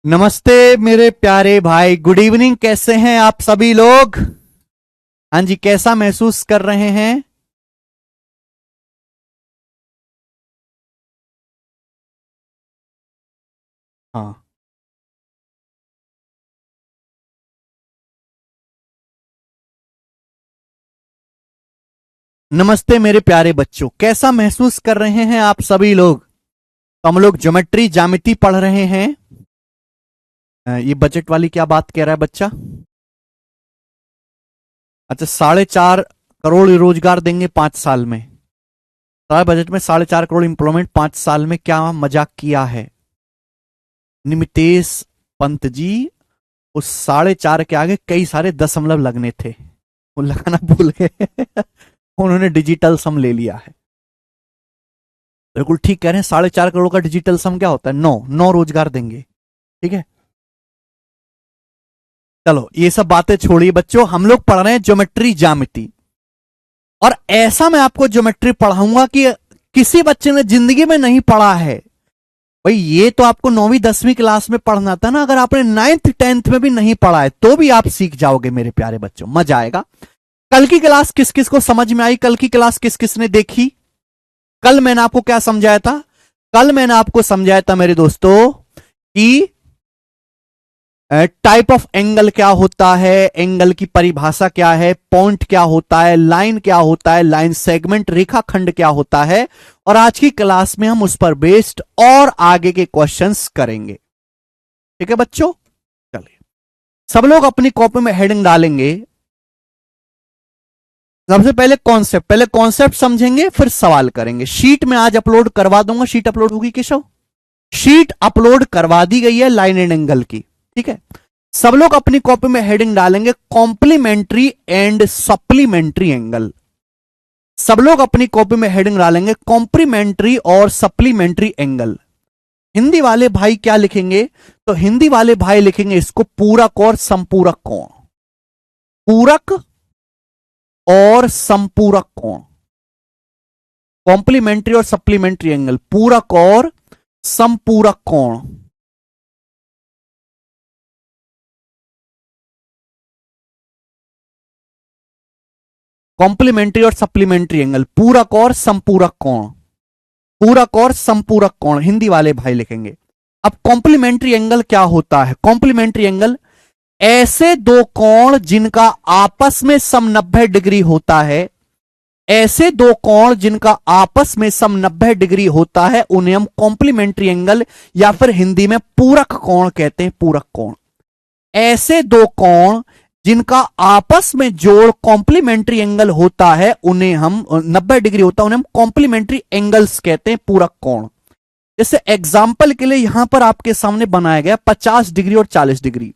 नमस्ते मेरे प्यारे भाई, गुड इवनिंग। कैसे हैं आप सभी लोग? हाँ जी, कैसा महसूस कर रहे हैं? हाँ। नमस्ते मेरे प्यारे बच्चों, कैसा महसूस कर रहे हैं आप सभी लोग? तो हम लोग ज्योमेट्री ज्यामिति पढ़ रहे हैं। ये बजट वाली क्या बात कह रहा है बच्चा? अच्छा, 4.5 करोड़ रोजगार देंगे 5 साल में। सारे बजट में 4.5 करोड़ एम्प्लॉयमेंट 5 साल में, क्या मजाक किया है निमितेश पंत जी? उस 4.5 के आगे कई सारे दशमलव लगने थे, वो लगाना भूल गए। उन्होंने डिजिटल सम ले लिया है। बिल्कुल ठीक कह रहे हैं। 4.5 करोड़ का डिजिटल सम क्या होता है? 9 रोजगार देंगे। ठीक है, चलो ये सब बातें छोड़िए बच्चों, हम लोग पढ़ रहे हैं ज्योमेट्री ज्यामिति। और ऐसा मैं आपको ज्योमेट्री पढ़ाऊंगा कि किसी बच्चे ने जिंदगी में नहीं पढ़ा है। भाई ये तो आपको 9वीं 10वीं क्लास में पढ़ना था ना, अगर आपने 9th 10th में भी नहीं पढ़ा है तो भी आप सीख जाओगे मेरे प्यारे बच्चों, मजा आएगा। कल की क्लास किस किस को समझ में आई? कल की क्लास किस किस ने देखी? कल मैंने आपको क्या समझाया था? कल मैंने आपको समझाया था मेरे दोस्तों कि टाइप ऑफ एंगल क्या होता है, एंगल की परिभाषा क्या है, पॉइंट क्या होता है, लाइन क्या होता है, लाइन सेगमेंट रेखाखंड क्या होता है। और आज की क्लास में हम उस पर बेस्ड और आगे के क्वेश्चंस करेंगे। ठीक है बच्चों, चलिए सब लोग अपनी कॉपी में हेडिंग डालेंगे। सबसे पहले कॉन्सेप्ट समझेंगे, फिर सवाल करेंगे। शीट में आज अपलोड करवा दूंगा। शीट अपलोड होगी केशव? शीट अपलोड करवा दी गई है लाइन एंड एंगल की। ठीक है, सब लोग अपनी कॉपी में हेडिंग डालेंगे कॉम्प्लीमेंट्री एंड सप्लीमेंट्री एंगल। सब लोग अपनी कॉपी में हेडिंग डालेंगे कॉम्प्लीमेंट्री और सप्लीमेंट्री एंगल। हिंदी वाले भाई क्या लिखेंगे? तो हिंदी वाले भाई लिखेंगे इसको पूरक और संपूरक कोण। पूरक और संपूरक कोण, कॉम्प्लीमेंट्री और सप्लीमेंट्री एंगल, पूरक और संपूरक कोण। कॉम्प्लीमेंट्री और सप्लीमेंट्री एंगल, पूरक और संपूरक कोण। पूरक और संपूरक कोण हिंदी वाले भाई लिखेंगे। अब कॉम्प्लीमेंट्री एंगल क्या होता है? कॉम्प्लीमेंट्री एंगल ऐसे दो कोण जिनका आपस में सम 90 डिग्री होता है। ऐसे दो कोण जिनका आपस में सम 90 डिग्री होता है उन्हें हम कॉम्प्लीमेंट्री एंगल या फिर हिंदी में पूरक कोण कहते हैं। पूरक कोण, ऐसे दो कोण जिनका आपस में जोड़ कॉम्प्लीमेंट्री एंगल होता है उन्हें हम 90 डिग्री होता है उन्हें हम कॉम्प्लीमेंट्री एंगल्स कहते हैं, पूरक कोण। जैसे एग्जाम्पल के लिए यहां पर आपके सामने बनाया गया 50 डिग्री और 40 डिग्री।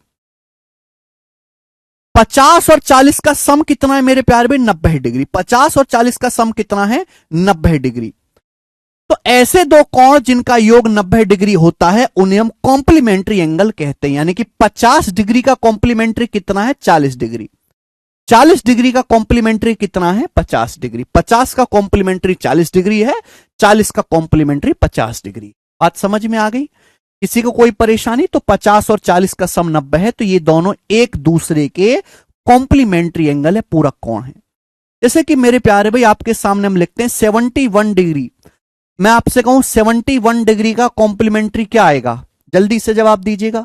50 और 40 का सम कितना है मेरे प्यारे भाई? 90 डिग्री। 50 और 40 का सम कितना है? 90 डिग्री। तो ऐसे दो कोण जिनका योग 90 डिग्री होता है उन्हें हम कॉम्प्लीमेंट्री एंगल कहते हैं। यानी कि 50 डिग्री का कॉम्प्लीमेंट्री कितना है? 40 डिग्री। 40 डिग्री का कॉम्प्लीमेंट्री कितना है? 50 डिग्री। 50 का कॉम्प्लीमेंट्री 40 डिग्री है, 40 का कॉम्प्लीमेंट्री 50 डिग्री। बात समझ में आ गई? किसी को कोई परेशानी? तो 50 और 40 का सम 90 है, तो ये दोनों एक दूसरे के कॉम्प्लीमेंट्री एंगल है, पूरक कोण है। जैसे कि मेरे प्यारे भाई आपके सामने हम लिखते हैं 71 डिग्री। मैं आपसे कहूं 71 डिग्री का कॉम्प्लीमेंट्री क्या आएगा? जल्दी से जवाब दीजिएगा।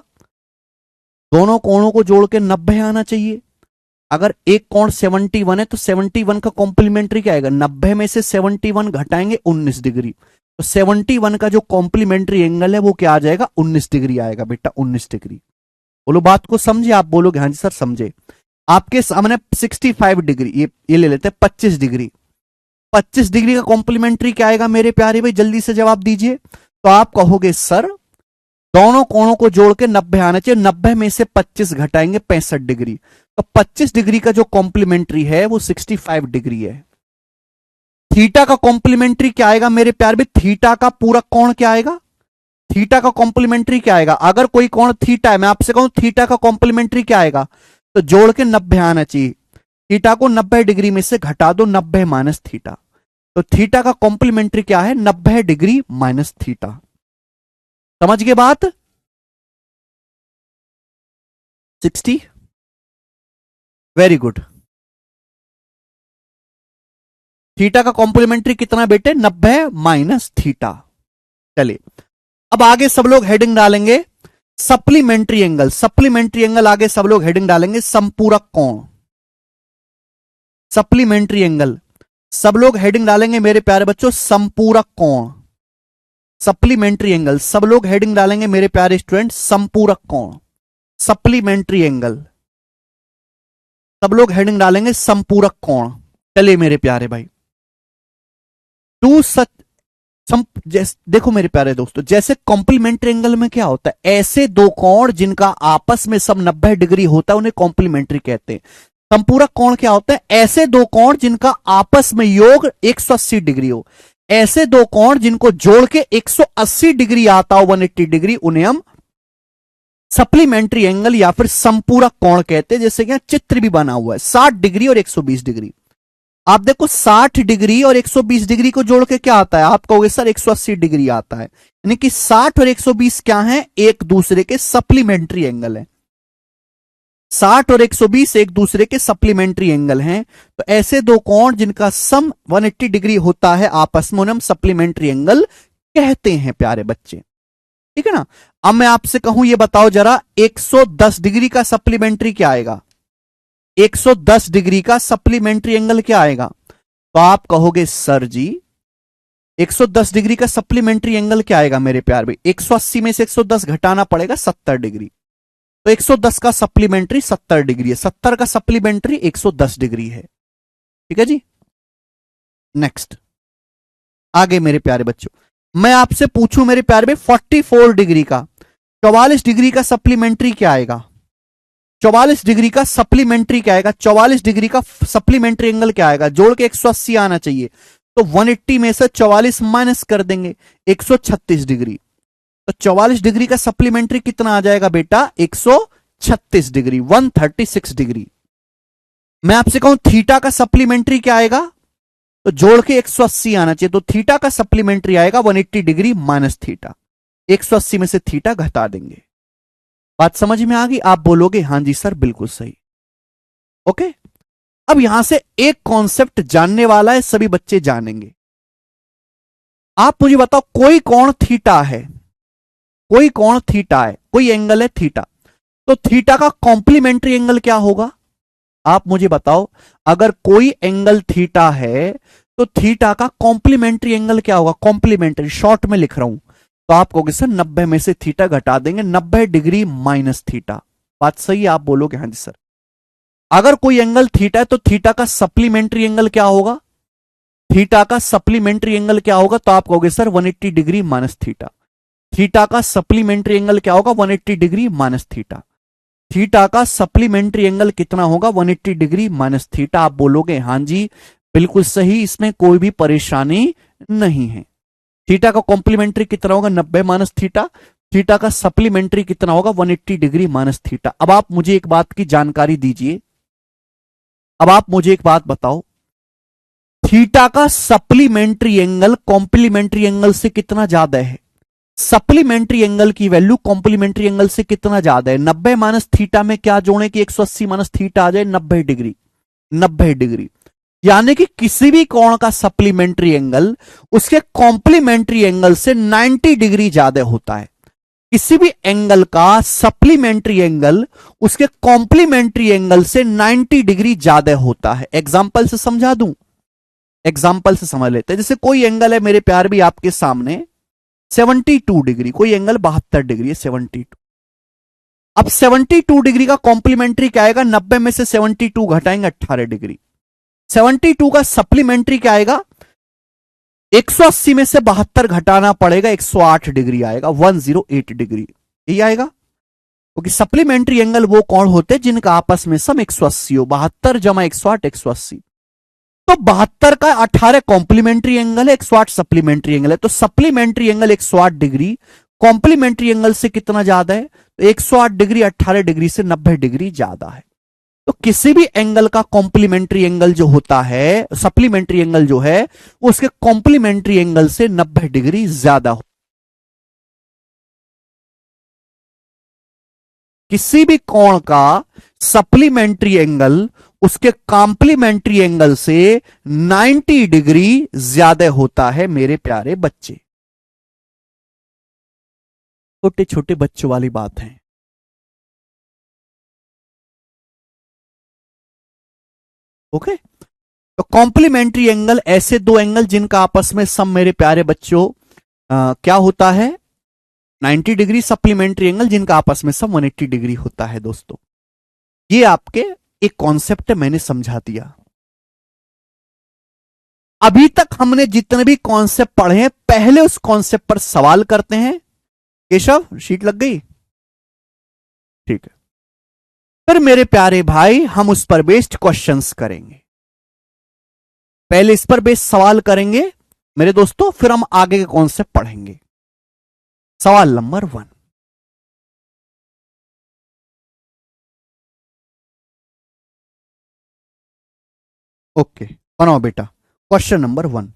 दोनों कोणों को जोड़ के 90 आना चाहिए। अगर एक कोण 71 है तो 71 का कॉम्प्लीमेंट्री क्या आएगा? 90 में से 71 घटाएंगे 19 डिग्री। तो 71 का जो कॉम्प्लीमेंट्री एंगल है वो क्या आ जाएगा? 19 डिग्री आएगा बेटा, 19 डिग्री। बोलो बात को समझे? आप बोलोगे हाँ जी सर समझे। आपके सामने 65 डिग्री, ये ले लेते हैं 25 डिग्री। 25 डिग्री का कॉम्प्लीमेंट्री क्या आएगा मेरे प्यारे भाई? जल्दी से जवाब दीजिए। तो आप कहोगे सर दोनों कोणों को जोड़ के 90 आना चाहिए, 90 में से 25 घटाएंगे 65 डिग्री। तो 25 डिग्री का जो कॉम्प्लीमेंट्री है वो 65 डिग्री है। थीटा का कॉम्प्लीमेंट्री क्या आएगा मेरे प्यार में? थीटा का पूरक कोण क्या आएगा? थीटा का कॉम्प्लीमेंट्री क्या आएगा? अगर कोई कोण थीटा है, मैं आपसे कहूं थीटा का कॉम्प्लीमेंट्री क्या आएगा? तो जोड़ के 90 आना चाहिए। थीटा को 90 डिग्री में से घटा दो, 90 माइनस थीटा। तो थीटा का कॉम्प्लीमेंट्री क्या है? 90 डिग्री माइनस थीटा। समझ गए बात? 60। Very good. थीटा का कॉम्प्लीमेंट्री कितना बेटे? 90 माइनस थीटा। चलिए अब आगे सब लोग हेडिंग डालेंगे सप्लीमेंट्री एंगल। सप्लीमेंट्री एंगल आगे सब लोग हेडिंग डालेंगे संपूरक कोण। सप्लीमेंट्री एंगल सब लोग हेडिंग डालेंगे मेरे प्यारे बच्चों संपूरक कोण। सप्लीमेंट्री एंगल सब लोग हेडिंग डालेंगे मेरे प्यारे स्टूडेंट संपूरक कोण। सप्लीमेंट्री एंगल सब लोग हेडिंग डालेंगे संपूरक कोण। चलिए मेरे प्यारे भाई, टू सच देखो मेरे प्यारे दोस्तों, जैसे कॉम्प्लीमेंट्री एंगल में क्या होता है, ऐसे दो कोण जिनका आपस में सब 90 डिग्री होता है उन्हें कॉम्प्लीमेंट्री कहते हैं। संपूरक कोण क्या होता है? ऐसे दो कोण जिनका आपस में योग 180 डिग्री हो। ऐसे दो कोण जिनको जोड़ के 180 डिग्री आता हो, 180 डिग्री, उन्हें हम सप्लीमेंट्री एंगल या फिर संपूरक कोण कहते हैं। जैसे कि चित्र भी बना हुआ है 60 डिग्री और 120 डिग्री। आप देखो 60 डिग्री और 120 डिग्री को जोड़ के क्या आता है? आप कहोगे सर 180 डिग्री आता है। यानी कि 60 और 120 क्या है? एक दूसरे के सप्लीमेंट्री एंगल है। 60 और 120 एक दूसरे के सप्लीमेंट्री एंगल हैं। तो ऐसे दो कोण जिनका सम 180 डिग्री होता है आपस में, उन्हें हम सप्लीमेंट्री एंगल कहते हैं प्यारे बच्चे। ठीक है ना। अब मैं आपसे कहूं ये बताओ जरा 110 डिग्री का सप्लीमेंट्री क्या आएगा? 110 डिग्री का सप्लीमेंट्री एंगल क्या आएगा? तो आप कहोगे सर जी 110 डिग्री का सप्लीमेंट्री एंगल क्या आएगा मेरे प्यार भाई? 180 में से 110 घटाना पड़ेगा 70 डिग्री। तो 110 का सप्लीमेंट्री 70 डिग्री है। 70 का सप्लीमेंट्री 110 डिग्री है। ठीक है जी। नेक्स्ट आगे मेरे प्यारे बच्चों, मैं आपसे पूछूं मेरे प्यारे भाई 44 डिग्री का, 44 डिग्री का सप्लीमेंट्री क्या आएगा? 44 डिग्री का सप्लीमेंट्री क्या आएगा? 44 डिग्री का सप्लीमेंट्री एंगल क्या आएगा? जोड़ के 180 आना चाहिए। तो 180 में से 44 माइनस कर देंगे, 136 डिग्री। तो 44 डिग्री का सप्लीमेंट्री कितना आ जाएगा बेटा? 136 डिग्री, 136 डिग्री। मैं आपसे कहूं थीटा का सप्लीमेंट्री क्या आएगा? तो जोड़ के 180 आना चाहिए। तो थीटा का सप्लीमेंट्री आएगा 180 डिग्री माइनस थीटा। 180 में से थीटा घटा देंगे। बात समझ में आ गई? आप बोलोगे हां जी सर बिल्कुल सही। ओके, अब यहां से एक कॉन्सेप्ट जानने वाला है, सभी बच्चे जानेंगे। आप मुझे बताओ कोई कोण थीटा है, कोई कोण थीटा है, कोई एंगल है थीटा, तो थीटा का कॉम्प्लीमेंट्री एंगल क्या होगा? आप मुझे बताओ, अगर कोई एंगल थीटा है तो थीटा का कॉम्प्लीमेंट्री एंगल क्या होगा? कॉम्प्लीमेंट्री शॉर्ट में लिख रहा हूं, तो आप कहोगे सर 90 में से थीटा घटा देंगे, 90 डिग्री माइनस थीटा। बात सही है? आप बोलोगे हाँ जी सर। अगर कोई एंगल थीटा है तो थीटा का सप्लीमेंट्री एंगल क्या होगा? थीटा का सप्लीमेंट्री एंगल क्या होगा? तो आप कहोगे sir 180 degree minus theta. Theta का सप्लीमेंट्री एंगल क्या होगा? 180 डिग्री माइनस थीटा। थीटा का सप्लीमेंट्री एंगल कितना होगा? 180 डिग्री माइनस थीटा। आप बोलोगे हां जी बिल्कुल सही, इसमें कोई भी परेशानी नहीं है। थीटा का कॉम्प्लीमेंट्री कितना होगा? 90 माइनस थीटा। थीटा का सप्लीमेंट्री कितना होगा? 180 डिग्री माइनस थीटा। अब आप मुझे एक बात की जानकारी दीजिए, अब आप मुझे एक बात बताओ, थीटा का सप्लीमेंट्री एंगल कॉम्प्लीमेंट्री एंगल से कितना ज्यादा है? सप्लीमेंट्री एंगल की वैल्यू कॉम्प्लीमेंट्री एंगल से कितना ज्यादा है? 90 माइनस थीटा में क्या जोड़े कि 180 माइनस थीटा आ जाए? 90 डिग्री। 90 डिग्री यानी कि किसी भी कोण का सप्लीमेंट्री एंगल उसके कॉम्प्लीमेंट्री एंगल से 90 डिग्री ज्यादा होता है। किसी भी एंगल का सप्लीमेंट्री एंगल उसके कॉम्प्लीमेंट्री एंगल से 90 डिग्री ज्यादा होता है। एग्जाम्पल से समझा दूं, एग्जाम्पल से समझ लेते हैं। जैसे कोई एंगल है मेरे प्यार भी आपके सामने 72 डिग्री, कोई एंगल 72 डिग्री है 72। अब 72 डिग्री का कॉम्प्लीमेंट्री क्या आएगा? 90 में से 72 घटाएंगे 18 डिग्री। 72 का सप्लीमेंट्री क्या आएगा? 180 में से 72 घटाना पड़ेगा, 108 डिग्री आएगा, 108 डिग्री यही आएगा। क्योंकि सप्लीमेंट्री एंगल वो कोण होते हैं जिनका आपस में सम 180 हो। 72 जमा 108 180। तो 72 का 18 कॉम्प्लीमेंट्री एंगल है, 108 सप्लीमेंट्री एंगल है। तो supplementary angle 108 degree complementary angle से कितना ज्यादा है? तो 108 डिग्री 18 डिग्री से 90 डिग्री ज्यादा है। तो किसी भी एंगल का कॉम्प्लीमेंट्री एंगल जो होता है, सप्लीमेंट्री एंगल जो है, उसके कॉम्प्लीमेंट्री एंगल से 90 डिग्री ज्यादा हो। किसी भी कोण का सप्लीमेंट्री एंगल उसके कॉम्प्लीमेंट्री एंगल से 90 डिग्री ज्यादा होता है मेरे प्यारे बच्चे। छोटे छोटे बच्चों वाली बात है। ओके, तो कॉम्प्लीमेंट्री एंगल ऐसे दो एंगल जिनका आपस में सम मेरे प्यारे बच्चों क्या होता है 90 डिग्री, सप्लीमेंट्री एंगल जिनका आपस में सम 180 डिग्री होता है। दोस्तों ये आपके एक कॉन्सेप्ट मैंने समझा दिया। अभी तक हमने जितने भी कॉन्सेप्ट पढ़े हैं पहले उस कॉन्सेप्ट पर सवाल करते हैं। केशव शीट लग गई? ठीक है, फिर मेरे प्यारे भाई हम उस पर बेस्ड क्वेश्चंस करेंगे। पहले इस पर बेस्ड सवाल करेंगे मेरे दोस्तों, फिर हम आगे के कॉन्सेप्ट पढ़ेंगे। सवाल नंबर 1, ओके बनाओ बेटा। क्वेश्चन नंबर 1,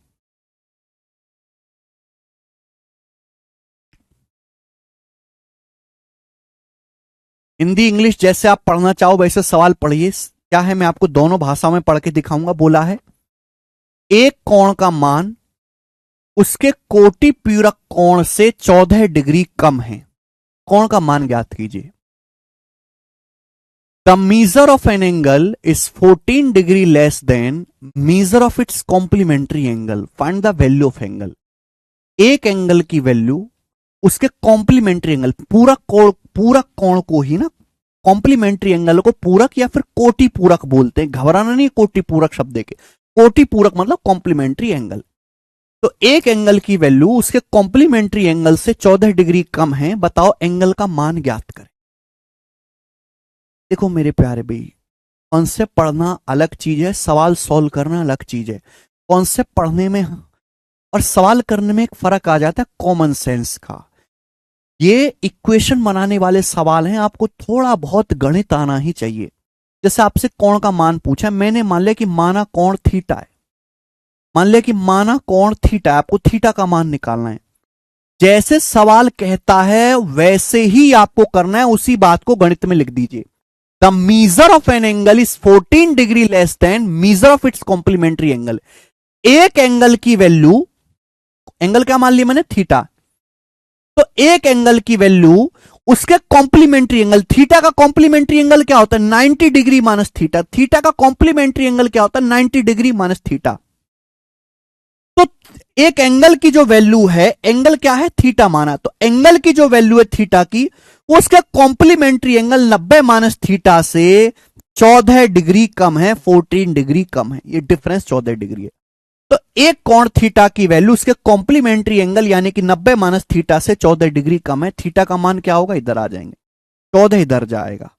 हिंदी इंग्लिश जैसे आप पढ़ना चाहो वैसे सवाल पढ़िए। क्या है, मैं आपको दोनों भाषा में पढ़ के दिखाऊंगा। बोला है एक कोण का मान उसके कोटि पूरक कोण से 14 डिग्री कम है। कोण का मान ज्ञात कीजिए। The measure of an angle is 14 degree less than measure of its complementary angle, find the value of angle. एक एंगल की वैल्यू उसके कॉम्प्लीमेंट्री एंगल, पूरक कोण को ही ना, कॉम्प्लीमेंट्री एंगल को पूरक या फिर कोटि पूरक बोलते हैं। घबराना नहीं कोटि पूरक शब्द के, कोटि पूरक मतलब कॉम्प्लीमेंट्री एंगल। तो एक एंगल की वैल्यू उसके कॉम्प्लीमेंट्री एंगल से 14 डिग्री कम है। बताओ एंगल का मान ज्ञात करें। देखो मेरे प्यारे भाई, कॉन्सेप्ट पढ़ना अलग चीज है, सवाल सॉल्व करना अलग चीज है। कॉन्सेप्ट पढ़ने में और सवाल करने में एक फर्क आ जाता है कॉमन सेंस का। ये इक्वेशन बनाने वाले सवाल हैं, आपको थोड़ा बहुत गणित आना ही चाहिए। जैसे आपसे कोण का मान पूछा, मैंने मान लिया कि माना कोण थीटा है, मान लिया कि माना कोण थीटा है, आपको थीटा का मान निकालना है। जैसे सवाल कहता है वैसे ही आपको करना है, उसी बात को गणित में लिख दीजिए। The measure of an angle is 14 degree less than measure of its complementary angle. एक एंगल की वैल्यू, एंगल क्या मान लिया मैंने, थीटा। तो एक एंगल की वैल्यू उसके कॉम्प्लीमेंट्री एंगल, थीटा का कॉम्प्लीमेंट्री एंगल क्या होता है 90 डिग्री माइनस थीटा, थीटा का कॉम्प्लीमेंट्री एंगल क्या होता है 90 डिग्री माइनस थीटा। तो एक एंगल की जो वैल्यू है, एंगल क्या है थीटा माना, तो एंगल की जो वैल्यू है थीटा की, उसका कॉम्प्लीमेंट्री एंगल 90 माइनस थीटा से 14 डिग्री कम है, 14 डिग्री कम है। ये डिफरेंस 14 डिग्री है। तो एक कोण थीटा की वैल्यू उसके कॉम्प्लीमेंट्री एंगल यानी कि 90 माइनस थीटा से 14 डिग्री कम है। थीटा का मान क्या होगा, इधर आ जाएंगे, 14 इधर जाएगा,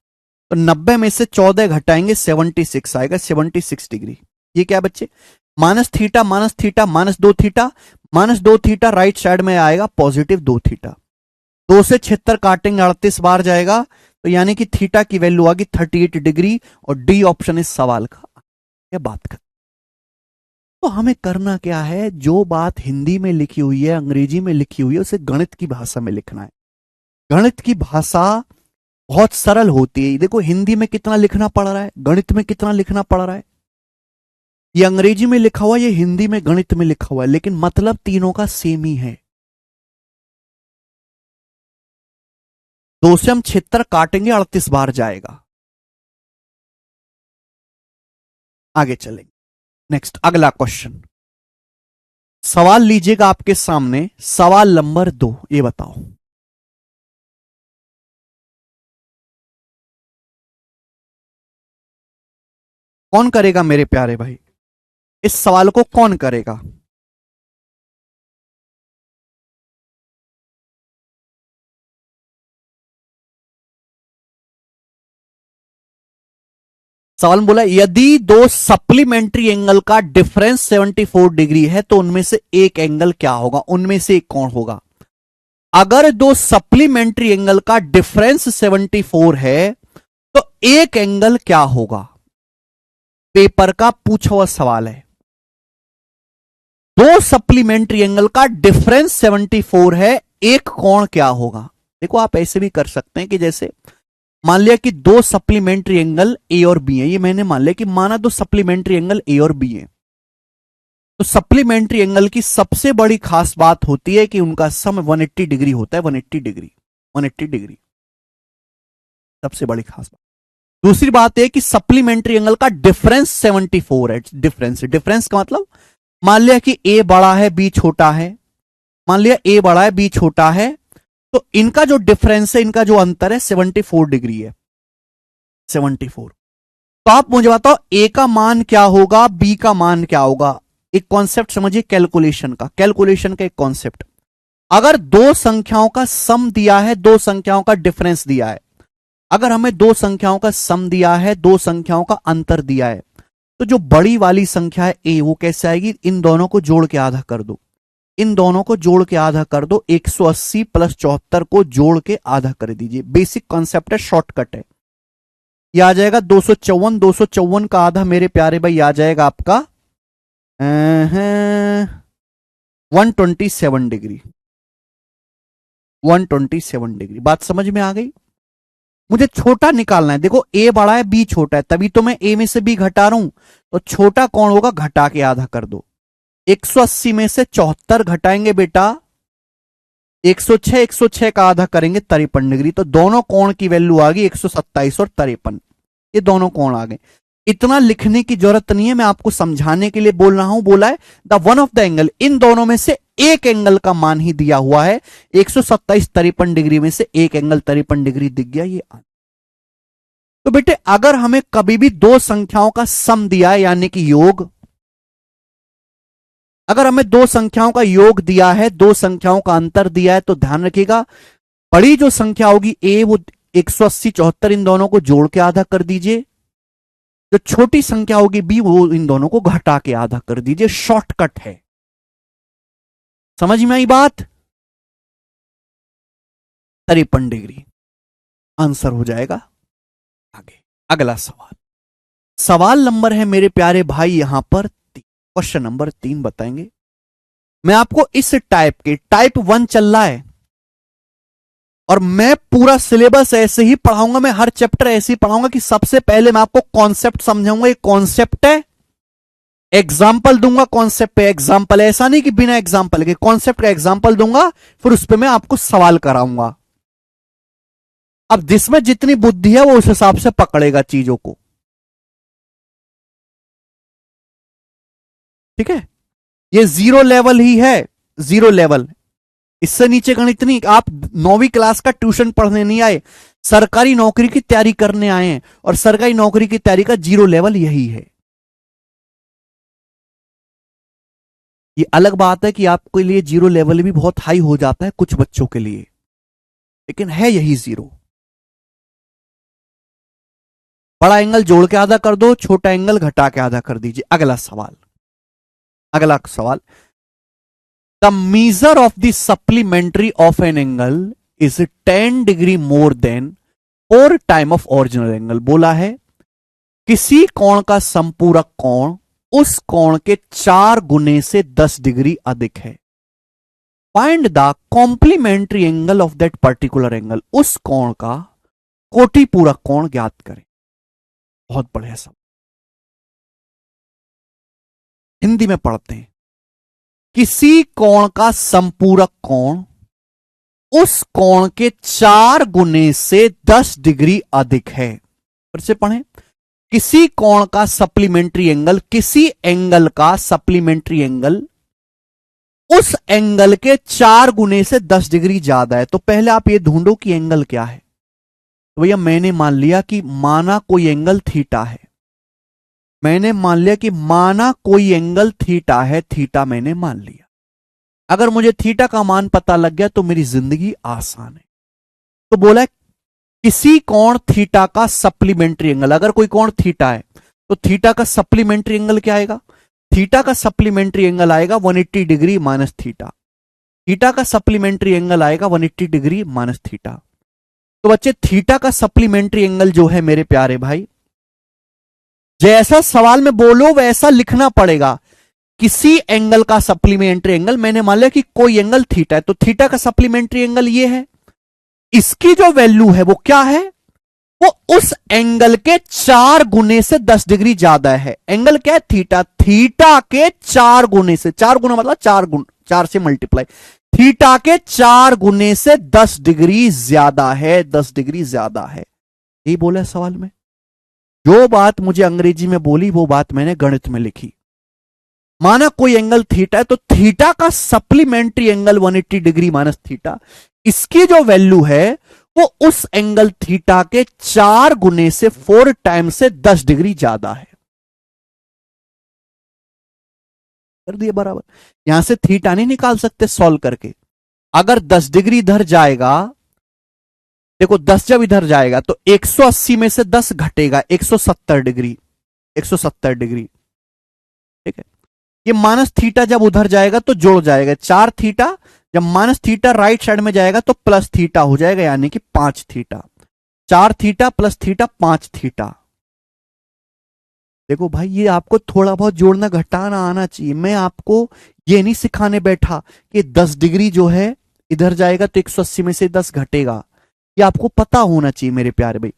तो 90 में से 14 घटाएंगे 76 आएगा, 76 डिग्री। ये क्या बच्चे, minus theta minus theta minus 2 theta, minus 2 theta right side में आएगा पॉजिटिव 2 थीटा। 2 से 76 काटेंगे 38 बार जाएगा, तो यानी कि थीटा की वैल्यू आ गई 38 डिग्री। और डी ऑप्शन इस सवाल का यह बात कर। तो हमें करना क्या है, जो बात हिंदी में लिखी हुई है, अंग्रेजी में लिखी हुई है, उसे गणित की भाषा में लिखना है। गणित की भाषा बहुत सरल होती है। देखो हिंदी में कितना लिखना पड़ रहा है, गणित में कितना लिखना पड़ रहा है। ये अंग्रेजी में लिखा हुआ, ये हिंदी में गणित में लिखा हुआ है, लेकिन मतलब तीनों का सेम ही है। 2 से हम 76 काटेंगे 38 बार जाएगा। आगे चलेंगे, नेक्स्ट अगला क्वेश्चन। सवाल लीजिएगा आपके सामने, सवाल नंबर 2। ये बताओ कौन करेगा मेरे प्यारे भाई, इस सवाल को कौन करेगा। सवाल में बोला यदि दो सप्लीमेंट्री एंगल का डिफरेंस 74 डिग्री है तो उनमें से एक एंगल क्या होगा, उनमें से एक कौन होगा। अगर दो सप्लीमेंट्री एंगल का डिफरेंस 74 है तो एक एंगल क्या होगा। पेपर का पूछा हुआ सवाल है। दो सप्लीमेंट्री एंगल का डिफरेंस 74 है, एक कोण क्या होगा। देखो आप ऐसे भी कर सकते हैं कि जैसे मान लिया कि दो सप्लीमेंट्री एंगल ए और बी है, ये मैंने मान लिया कि माना दो सप्लीमेंट्री एंगल ए और बी है। तो सप्लीमेंट्री एंगल की सबसे बड़ी खास बात होती है कि उनका सम 180 डिग्री होता है, 180 डिग्री, 180 डिग्री सबसे बड़ी खास बात। दूसरी बात है कि सप्लीमेंट्री एंगल का डिफरेंस 74 है। डिफरेंस का मतलब मान लिया कि ए बड़ा है बी छोटा है, मान लिया ए बड़ा है बी छोटा है, तो इनका जो डिफरेंस है, इनका जो अंतर है 74 डिग्री है, 74। तो आप मुझे बताओ ए का मान क्या होगा, बी का मान क्या होगा। एक कॉन्सेप्ट समझिए कैलकुलेशन का एक कॉन्सेप्ट। अगर दो संख्याओं का सम दिया है, दो संख्याओं का डिफरेंस दिया है, अगर हमें दो संख्याओं का सम दिया है, दो संख्याओं का अंतर दिया है, तो जो बड़ी वाली संख्या है ए, वो कैसे आएगी, इन दोनों को जोड़ के आधा कर दो, इन दोनों को जोड़ के आधा कर दो, 180 प्लस 74 को जोड़ के आधा कर दीजिए। बेसिक कॉन्सेप्ट है, शॉर्टकट है। यह आ जाएगा 254, 254 का आधा मेरे प्यारे भाई आ जाएगा आपका 127 डिग्री, 127 डिग्री। बात समझ में आ गई। मुझे छोटा निकालना है, देखो ए बड़ा है बी छोटा है, तभी तो मैं ए में से बी घटा रहा हूं। तो छोटा कौन होगा, घटा के आधा कर दो। 180 में से 74 घटाएंगे बेटा 106, 106 का आधा करेंगे 53 डिग्री। तो दोनों कोण की वैल्यू आ गई 127 और 53, ये दोनों कोण आ गए। इतना लिखने की जरूरत नहीं है, मैं आपको समझाने के लिए बोल रहा हूं। बोला है the one of the angle, इन दोनों में से एक एंगल का मान ही दिया हुआ है, 127 53 डिग्री में से एक एंगल 53 डिग्री दिख गया, ये तो बेटे अगर हमें कभी भी दो संख्याओं का सम दिया है यानी कि योग, अगर हमें दो संख्याओं का योग दिया है, दो संख्याओं का अंतर दिया है, तो ध्यान रखिएगा बड़ी जो संख्या होगी ए, वो 180 74 इन दोनों को जोड़ के आधा कर दीजिए, जो छोटी संख्या होगी बी, वो इन दोनों को घटा के आधा कर दीजिए। शॉर्टकट है, समझ में आई बात। 53 डिग्री आंसर हो जाएगा। आगे अगला सवाल, सवाल नंबर है मेरे प्यारे भाई यहां पर क्वेश्चन नंबर 3 बताएंगे। मैं आपको इस टाइप के टाइप 1 चल रहा है और मैं पूरा सिलेबस ऐसे ही पढ़ाऊंगा, मैं हर चैप्टर ऐसे ही पढ़ाऊंगा कि सबसे पहले मैं आपको कॉन्सेप्ट समझाऊंगा, ये कॉन्सेप्ट है, एग्जाम्पल दूंगा कॉन्सेप्ट पे, एग्जाम्पल ऐसा नहीं कि बिना एग्जाम्पल के, कॉन्सेप्ट का एग्जाम्पल दूंगा, फिर उस पर मैं आपको सवाल कराऊंगा। अब जिसमें जितनी बुद्धि है वो उस हिसाब से पकड़ेगा चीजों को, ठीक है। ये जीरो लेवल ही है, जीरो लेवल, इससे नीचे गणित नहीं। आप 9वीं क्लास का ट्यूशन पढ़ने नहीं आए, सरकारी नौकरी की तैयारी करने आए हैं, और सरकारी नौकरी की तैयारी का जीरो लेवल यही है। ये अलग बात है कि आपके लिए जीरो लेवल भी बहुत हाई हो जाता है कुछ बच्चों के लिए, लेकिन है यही जीरो। बड़ा एंगल जोड़ के आधा कर दो, छोटा एंगल घटा के आधा कर दीजिए। अगला सवाल, अगला सवाल, the measure of the supplementary of an angle is 10 degree more than 4 time of original angle. बोला है किसी कोण का संपूरक कोण उस कोण के 4 गुने से 10 डिग्री अधिक है। Find the complementary angle of that particular angle. उस कोण का कोटि पूरक कोण ज्ञात करें। बहुत बढ़िया सब, हिंदी में पढ़ते हैं। किसी कोण का संपूरक कोण उस कोण के 4 गुने से 10 डिग्री अधिक है। फिर से पढ़ें, किसी कोण का सप्लीमेंट्री एंगल, किसी एंगल का सप्लीमेंट्री एंगल उस एंगल के 4 गुने से 10 डिग्री ज्यादा है। तो पहले आप ये ढूंढो कि एंगल क्या है। तो भैया मैंने मान लिया कि माना कोई एंगल थीटा है, मैंने मान लिया कि माना कोई एंगल थीटा है, थीटा मैंने मान लिया। अगर मुझे थीटा का मान पता लग गया तो मेरी जिंदगी आसान है। तो बोला किसी कोण थीटा का सप्लीमेंट्री एंगल, अगर कोई कोण थीटा है तो थीटा का सप्लीमेंट्री एंगल क्या आएगा, थीटा का सप्लीमेंट्री एंगल आएगा 180 डिग्री माइनस थीटा। थीटा का सप्लीमेंट्री एंगल आएगा 180 डिग्री माइनस थीटा। तो बच्चे थीटा का सप्लीमेंट्री एंगल जो है मेरे प्यारे भाई, जैसा सवाल में बोलो वैसा लिखना पड़ेगा। किसी एंगल का सप्लीमेंट्री एंगल, मैंने मान लिया कि कोई एंगल थीटा है, तो थीटा का सप्लीमेंट्री एंगल ये है। इसकी जो वैल्यू है वो क्या है, वो उस एंगल के 4 गुने से 10 डिग्री ज्यादा है। एंगल क्या है? थीटा। थीटा के 4 गुने से, 4 गुना मतलब 4 से मल्टीप्लाई, थीटा के 4 गुने से 10 डिग्री ज्यादा है, 10 डिग्री ज्यादा है। यही बोला है सवाल में। जो बात मुझे अंग्रेजी में बोली वो बात मैंने गणित में लिखी। माना कोई एंगल थीटा है तो थीटा का supplementary angle 180 degree minus theta, इसकी जो वैल्यू है वो उस एंगल थीटा के 4 गुने से 4 टाइम से 10 डिग्री ज्यादा है। कर दिए बराबर। यहां से थीटा नहीं निकाल सकते सॉल्व करके। अगर 10 डिग्री इधर जाएगा, देखो 10 जब इधर जाएगा तो 180 में से 10 घटेगा, 170 डिग्री, 170 डिग्री। ठीक है। ये माइनस थीटा जब उधर जाएगा तो जोड़ जाएगा 4 थीटा, जब माइनस थीटा राइट साइड में जाएगा तो प्लस थीटा हो जाएगा, यानी कि 5 theta. 4 theta plus theta 5 theta. देखो भाई, ये आपको थोड़ा बहुत जोड़ना घटाना आना चाहिए। मैं आपको ये नहीं सिखाने बैठा कि 10 डिग्री जो है इधर जाएगा तो 180 में से 10 घटेगा। ये आपको पता होना चाहिए मेरे प्यारे भाई।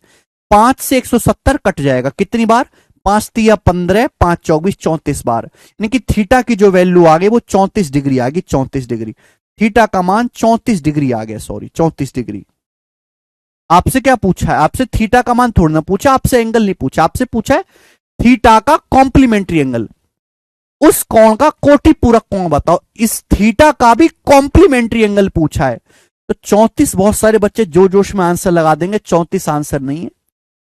5 से 170 कट जाएगा कितनी बार? 5 तिया 15, 5 24, 34 बार। यानी कि थीटा की जो वैल्यू आ गई वो 34 डिग्री आ गई, 34 डिग्री। थीटा का मान 34 डिग्री आ गया, सॉरी 34 डिग्री। आपसे क्या पूछा है? आपसे थीटा का मान थोड़ा ना पूछा, आपसे एंगल नहीं पूछा, आपसे पूछा है थीटा का कॉम्प्लीमेंट्री एंगल। उस कोण का कोटि पूरक कोण बताओ। इस थीटा का भी कॉम्प्लीमेंट्री एंगल पूछा है। तो 34, बहुत सारे बच्चे जो जोश में आंसर लगा देंगे, 34 आंसर नहीं है।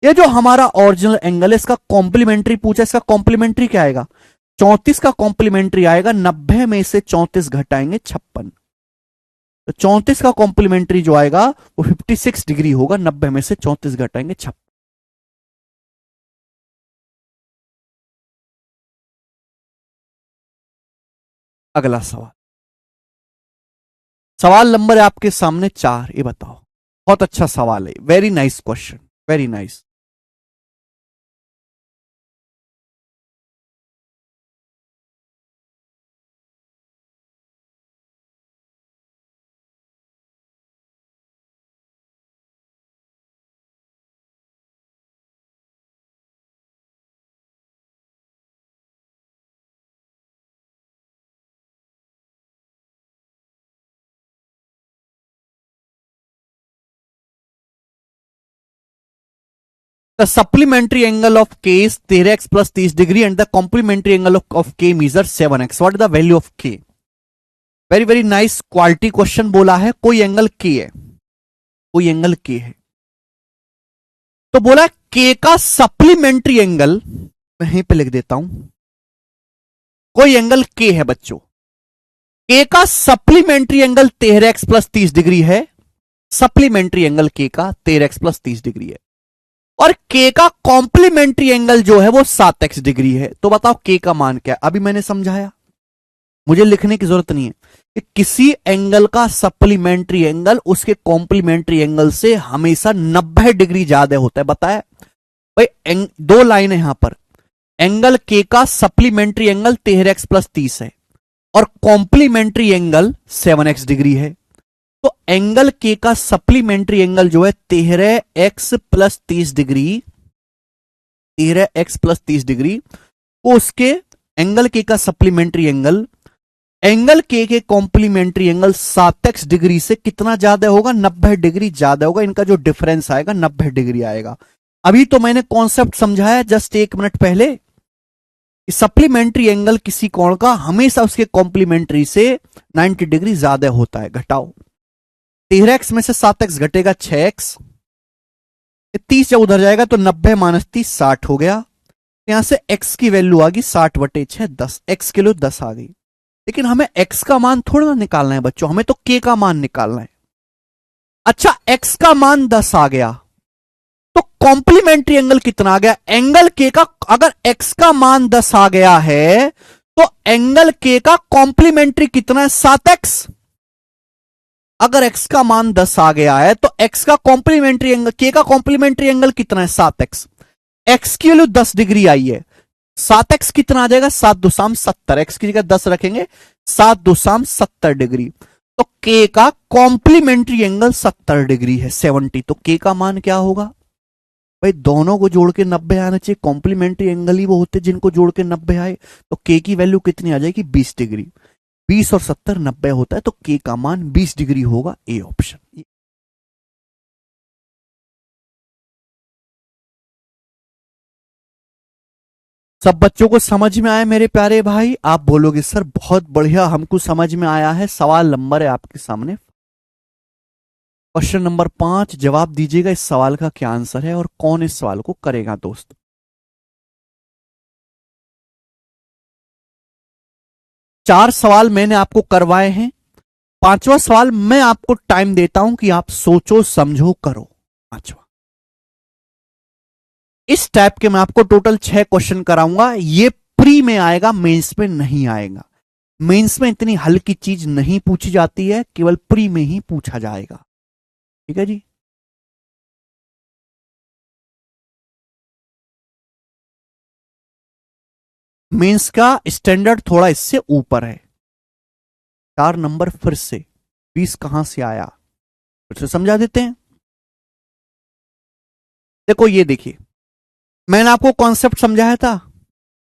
ये जो हमारा ओरिजिनल एंगल है इसका कॉम्प्लीमेंट्री पूछा, इसका कॉम्प्लीमेंट्री क्या आएगा? 34 का कॉम्प्लीमेंट्री आएगा, 90 में से 34 घटाएंगे 56। तो 34 का कॉम्प्लीमेंट्री जो आएगा वो 56 डिग्री होगा, 90 में से 34 घटाएंगे 56। अगला सवाल, सवाल नंबर है आपके सामने 4। ये बताओ, बहुत अच्छा सवाल है, very nice question, very nice. The supplementary angle of K is 13x plus 30 degree and the complementary angle of K measures 7x. What is the value of K? Very very nice quality question बोला है। कोई angle K है, कोई angle K है, तो बोला K का supplementary angle, मैं यहीं पे लिख देता हूं। कोई एंगल K है बच्चों, K का supplementary angle 13x plus 30 degree है। सप्लीमेंट्री एंगल K का 13x प्लस 30 डिग्री है और K का कॉम्प्लीमेंट्री एंगल जो है वो 7x डिग्री है। तो बताओ K का मान क्या है? अभी मैंने समझाया, मुझे लिखने की जरूरत नहीं है कि किसी एंगल का सप्लीमेंट्री एंगल उसके कॉम्प्लीमेंट्री एंगल से हमेशा 90 डिग्री ज्यादा होता है। बताया भाई, दो लाइन है यहां पर। एंगल K का सप्लीमेंट्री एंगल 13x प्लस 30 है और कॉम्प्लीमेंट्री एंगल 7x डिग्री है। तो एंगल K का सप्लीमेंट्री एंगल जो है 13x plus 30 degree, 13x plus 30 degree, तो उसके एंगल K का सप्लीमेंट्री एंगल एंगल K के कॉम्प्लीमेंट्री एंगल 7x डिग्री से कितना ज्यादा होगा? 90 डिग्री ज्यादा होगा। इनका जो डिफरेंस आएगा 90 डिग्री आएगा। अभी तो मैंने कॉन्सेप्ट समझाया जस्ट 1 मिनट पहले। सप्लीमेंट्री एंगल किसी कोण का हमेशा उसके कॉम्प्लीमेंट्री से 90 डिग्री ज्यादा होता है। घटाओ, 13x में से 7x घटेगा 6x, 30 जब उधर जाएगा तो 90 माइनस 30 60 हो गया। यहां से x की वैल्यू आ गई 60/6 10, x के लिए 10 आ गई। लेकिन हमें x का मान थोड़ा ना निकालना है बच्चों, हमें तो k का मान निकालना है। अच्छा, x का मान 10 आ गया तो कॉम्प्लीमेंट्री एंगल कितना आ गया? एंगल K का, अगर x का मान 10 आ गया है तो एंगल K का कॉम्प्लीमेंट्री कितना है? 7x। अगर x का मान 10 आ गया है तो x का कॉम्प्लीमेंट्री एंगल, K का कॉम्प्लीमेंट्री एंगल कितना है? 7x। x की वैल्यू 10 डिग्री आई है, 7x कितना आ जाएगा? 7 दूसाम 70। x की जगह 10 रखेंगे, 7 दूसाम 70 डिग्री। तो K का कॉम्प्लीमेंट्री एंगल 70 डिग्री है, 70। तो K का मान क्या होगा? भाई दोनों को जोड़ के 90 आना चाहिए, कॉम्प्लीमेंट्री एंगल ही वो होते जिनको जोड़ के 90 आए। तो के की वैल्यू कितनी आ जाएगी? 20 डिग्री। 20 और 70 90 होता है, तो के का मान 20 डिग्री होगा, ए ऑप्शन। सब बच्चों को समझ में आया मेरे प्यारे भाई? आप बोलोगे सर बहुत बढ़िया, हमको समझ में आया है। सवाल नंबर है आपके सामने, क्वेश्चन नंबर 5। जवाब दीजिएगा इस सवाल का क्या आंसर है और कौन इस सवाल को करेगा दोस्त। 4 सवाल मैंने आपको करवाए हैं, 5वां सवाल मैं आपको टाइम देता हूं कि आप सोचो समझो करो। 5वां इस टाइप के मैं आपको टोटल 6 क्वेश्चन कराऊंगा। ये प्री में आएगा, मेंस में नहीं आएगा। मेंस में इतनी हल्की चीज नहीं पूछी जाती है, केवल प्री में ही पूछा जाएगा। ठीक है जी। मेंस का स्टैंडर्ड थोड़ा इससे ऊपर है। 4 नंबर फिर से 20 कहां से आया, फिर से समझा देते हैं। देखो ये देखिए, मैंने आपको कॉन्सेप्ट समझाया था,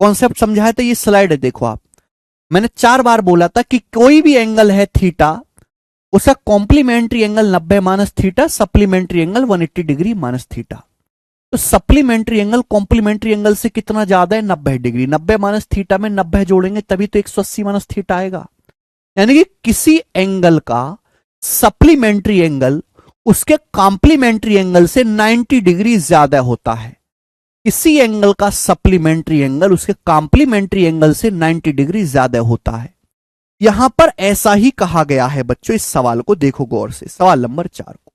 कॉन्सेप्ट समझाया था। ये स्लाइड है, देखो आप, मैंने 4 बार बोला था कि कोई भी एंगल है थीटा, उसका complementary angle 90 minus theta, supplementary angle 180 degree minus theta. तो सप्लीमेंट्री एंगल कॉम्प्लीमेंट्री एंगल से कितना ज्यादा है? 90 डिग्री। 90 माइनस थीटा में 90 जोड़ेंगे तभी तो 180 माइनस थीटा आएगा। यानी कि किसी एंगल का सप्लीमेंट्री एंगल उसके कॉम्प्लीमेंट्री एंगल से 90 डिग्री ज्यादा होता है। किसी एंगल का सप्लीमेंट्री एंगल उसके कॉम्प्लीमेंट्री एंगल से 90 डिग्री ज्यादा होता है। यहां पर ऐसा ही कहा गया है बच्चों। इस सवाल को देखो गौर से, सवाल नंबर 4 को।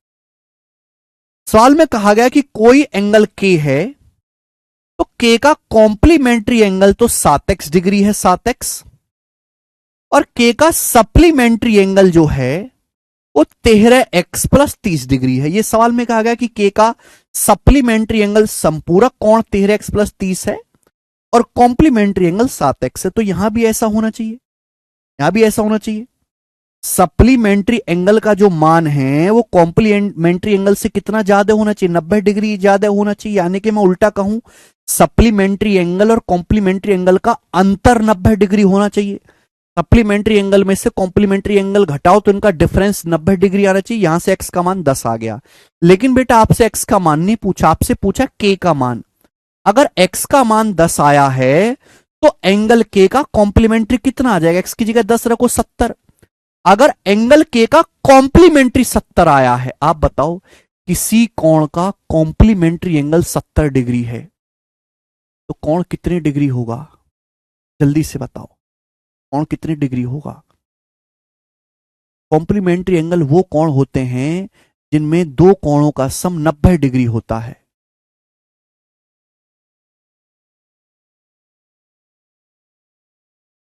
सवाल में कहा गया कि कोई एंगल के है, तो के का कॉम्प्लीमेंट्री एंगल तो 7x डिग्री है, 7x, और के का सप्लीमेंट्री एंगल जो है वो 13x प्लस 30 डिग्री है। ये सवाल में कहा गया कि के का सप्लीमेंट्री एंगल संपूरक कोण 13x प्लस 30 है और कॉम्प्लीमेंट्री एंगल 7x है। तो यहां भी ऐसा होना चाहिए, यहां भी ऐसा होना चाहिए। सप्लीमेंट्री एंगल का जो मान है वो कॉम्प्लीमेंट्री एंगल से कितना ज्यादा होना चाहिए? 90 डिग्री ज्यादा होना चाहिए। यानी कि मैं उल्टा कहूं, सप्लीमेंट्री एंगल और कॉम्प्लीमेंट्री एंगल का अंतर 90 डिग्री होना चाहिए। सप्लीमेंट्री एंगल में से कॉम्प्लीमेंट्री एंगल घटाओ तो इनका डिफरेंस 90 डिग्री आना चाहिए। यहां से एक्स का मान 10 आ गया। लेकिन बेटा आपसे एक्स का मान नहीं पूछा, आपसे पूछा के का मान। अगर एक्स का मान 10 आया है तो एंगल के का कॉम्प्लीमेंट्री कितना आ जाएगा? एक्स की जगह 10 रखो, 70। अगर एंगल के का कॉम्प्लीमेंट्री 70 आया है, आप बताओ किसी कोण का कॉम्प्लीमेंट्री एंगल 70 डिग्री है तो कोण कितनी डिग्री होगा? जल्दी से बताओ, कोण कितनी डिग्री होगा? कॉम्प्लीमेंट्री एंगल वो कोण होते हैं जिनमें दो कोणों का सम 90 डिग्री होता है।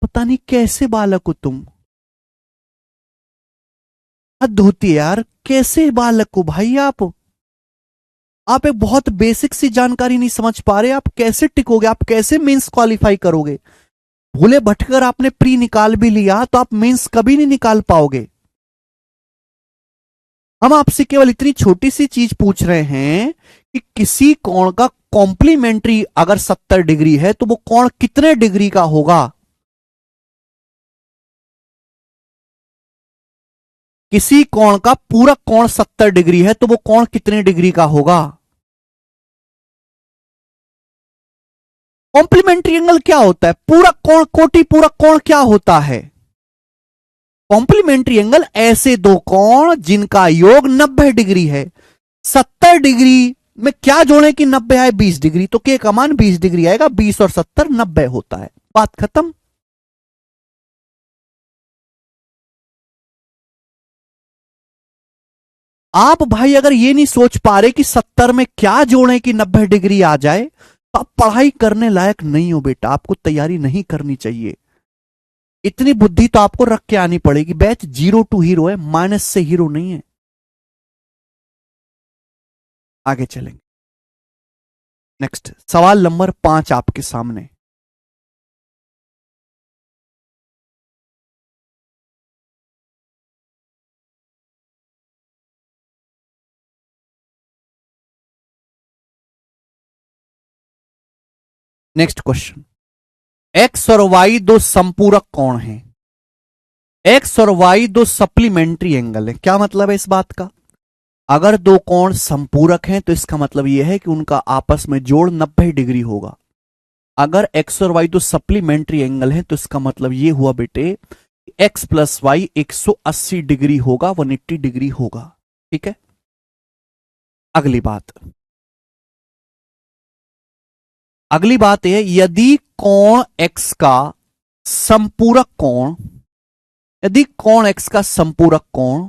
पता नहीं कैसे बालक हो तुम, हद होती है यार। कैसे बालक हो भाई आप एक बहुत बेसिक सी जानकारी नहीं समझ पा रहे। आप कैसे टिकोगे? आप कैसे मेंस क्वालिफाई करोगे? भूले भटकर आपने प्री निकाल भी लिया तो आप मेंस कभी नहीं निकाल पाओगे। हम आपसे केवल इतनी छोटी सी चीज पूछ रहे हैं कि किसी कोण का कॉम्प्लीमेंट्री अगर 70 डिग्री है तो वो कोण कितने डिग्री का होगा? किसी कोण का पूरा कोण 70 डिग्री है तो वो कोण कितने डिग्री का होगा? कॉम्प्लीमेंट्री एंगल क्या होता है? पूरा कोण, कोटि पूरा कोण क्या होता है? कॉम्प्लीमेंट्री एंगल ऐसे दो कोण जिनका योग 90 डिग्री है। 70 डिग्री में क्या जोड़े कि 90 आए? 20 डिग्री। तो के का मान 20 डिग्री आएगा। 20 और 70 90 होता है। बात खत्म। आप भाई अगर ये नहीं सोच पा रहे कि 70 में क्या जोड़े कि 90 डिग्री आ जाए तो आप पढ़ाई करने लायक नहीं हो बेटा। आपको तैयारी नहीं करनी चाहिए। इतनी बुद्धि तो आपको रख के आनी पड़ेगी। बैच 0 टू हीरो है, माइनस से हीरो नहीं है। आगे चलेंगे। नेक्स्ट सवाल नंबर 5 आपके सामने। नेक्स्ट क्वेश्चन, एक्स और वाई दो संपूरक कोण हैं। एक्स और वाई दो सप्लीमेंट्री एंगल है। क्या मतलब है इस बात का? अगर दो कोण संपूरक हैं तो इसका मतलब यह है कि उनका आपस में जोड़ 90 डिग्री होगा। अगर एक्स और वाई दो सप्लीमेंट्री एंगल है तो इसका मतलब यह हुआ बेटे, एक्स प्लस वाई 180 डिग्री होगा, 180 डिग्री होगा। ठीक है, अगली बात, अगली बात यह, यदि कोण एक्स का संपूरक कोण, यदि कोण एक्स का संपूरक कोण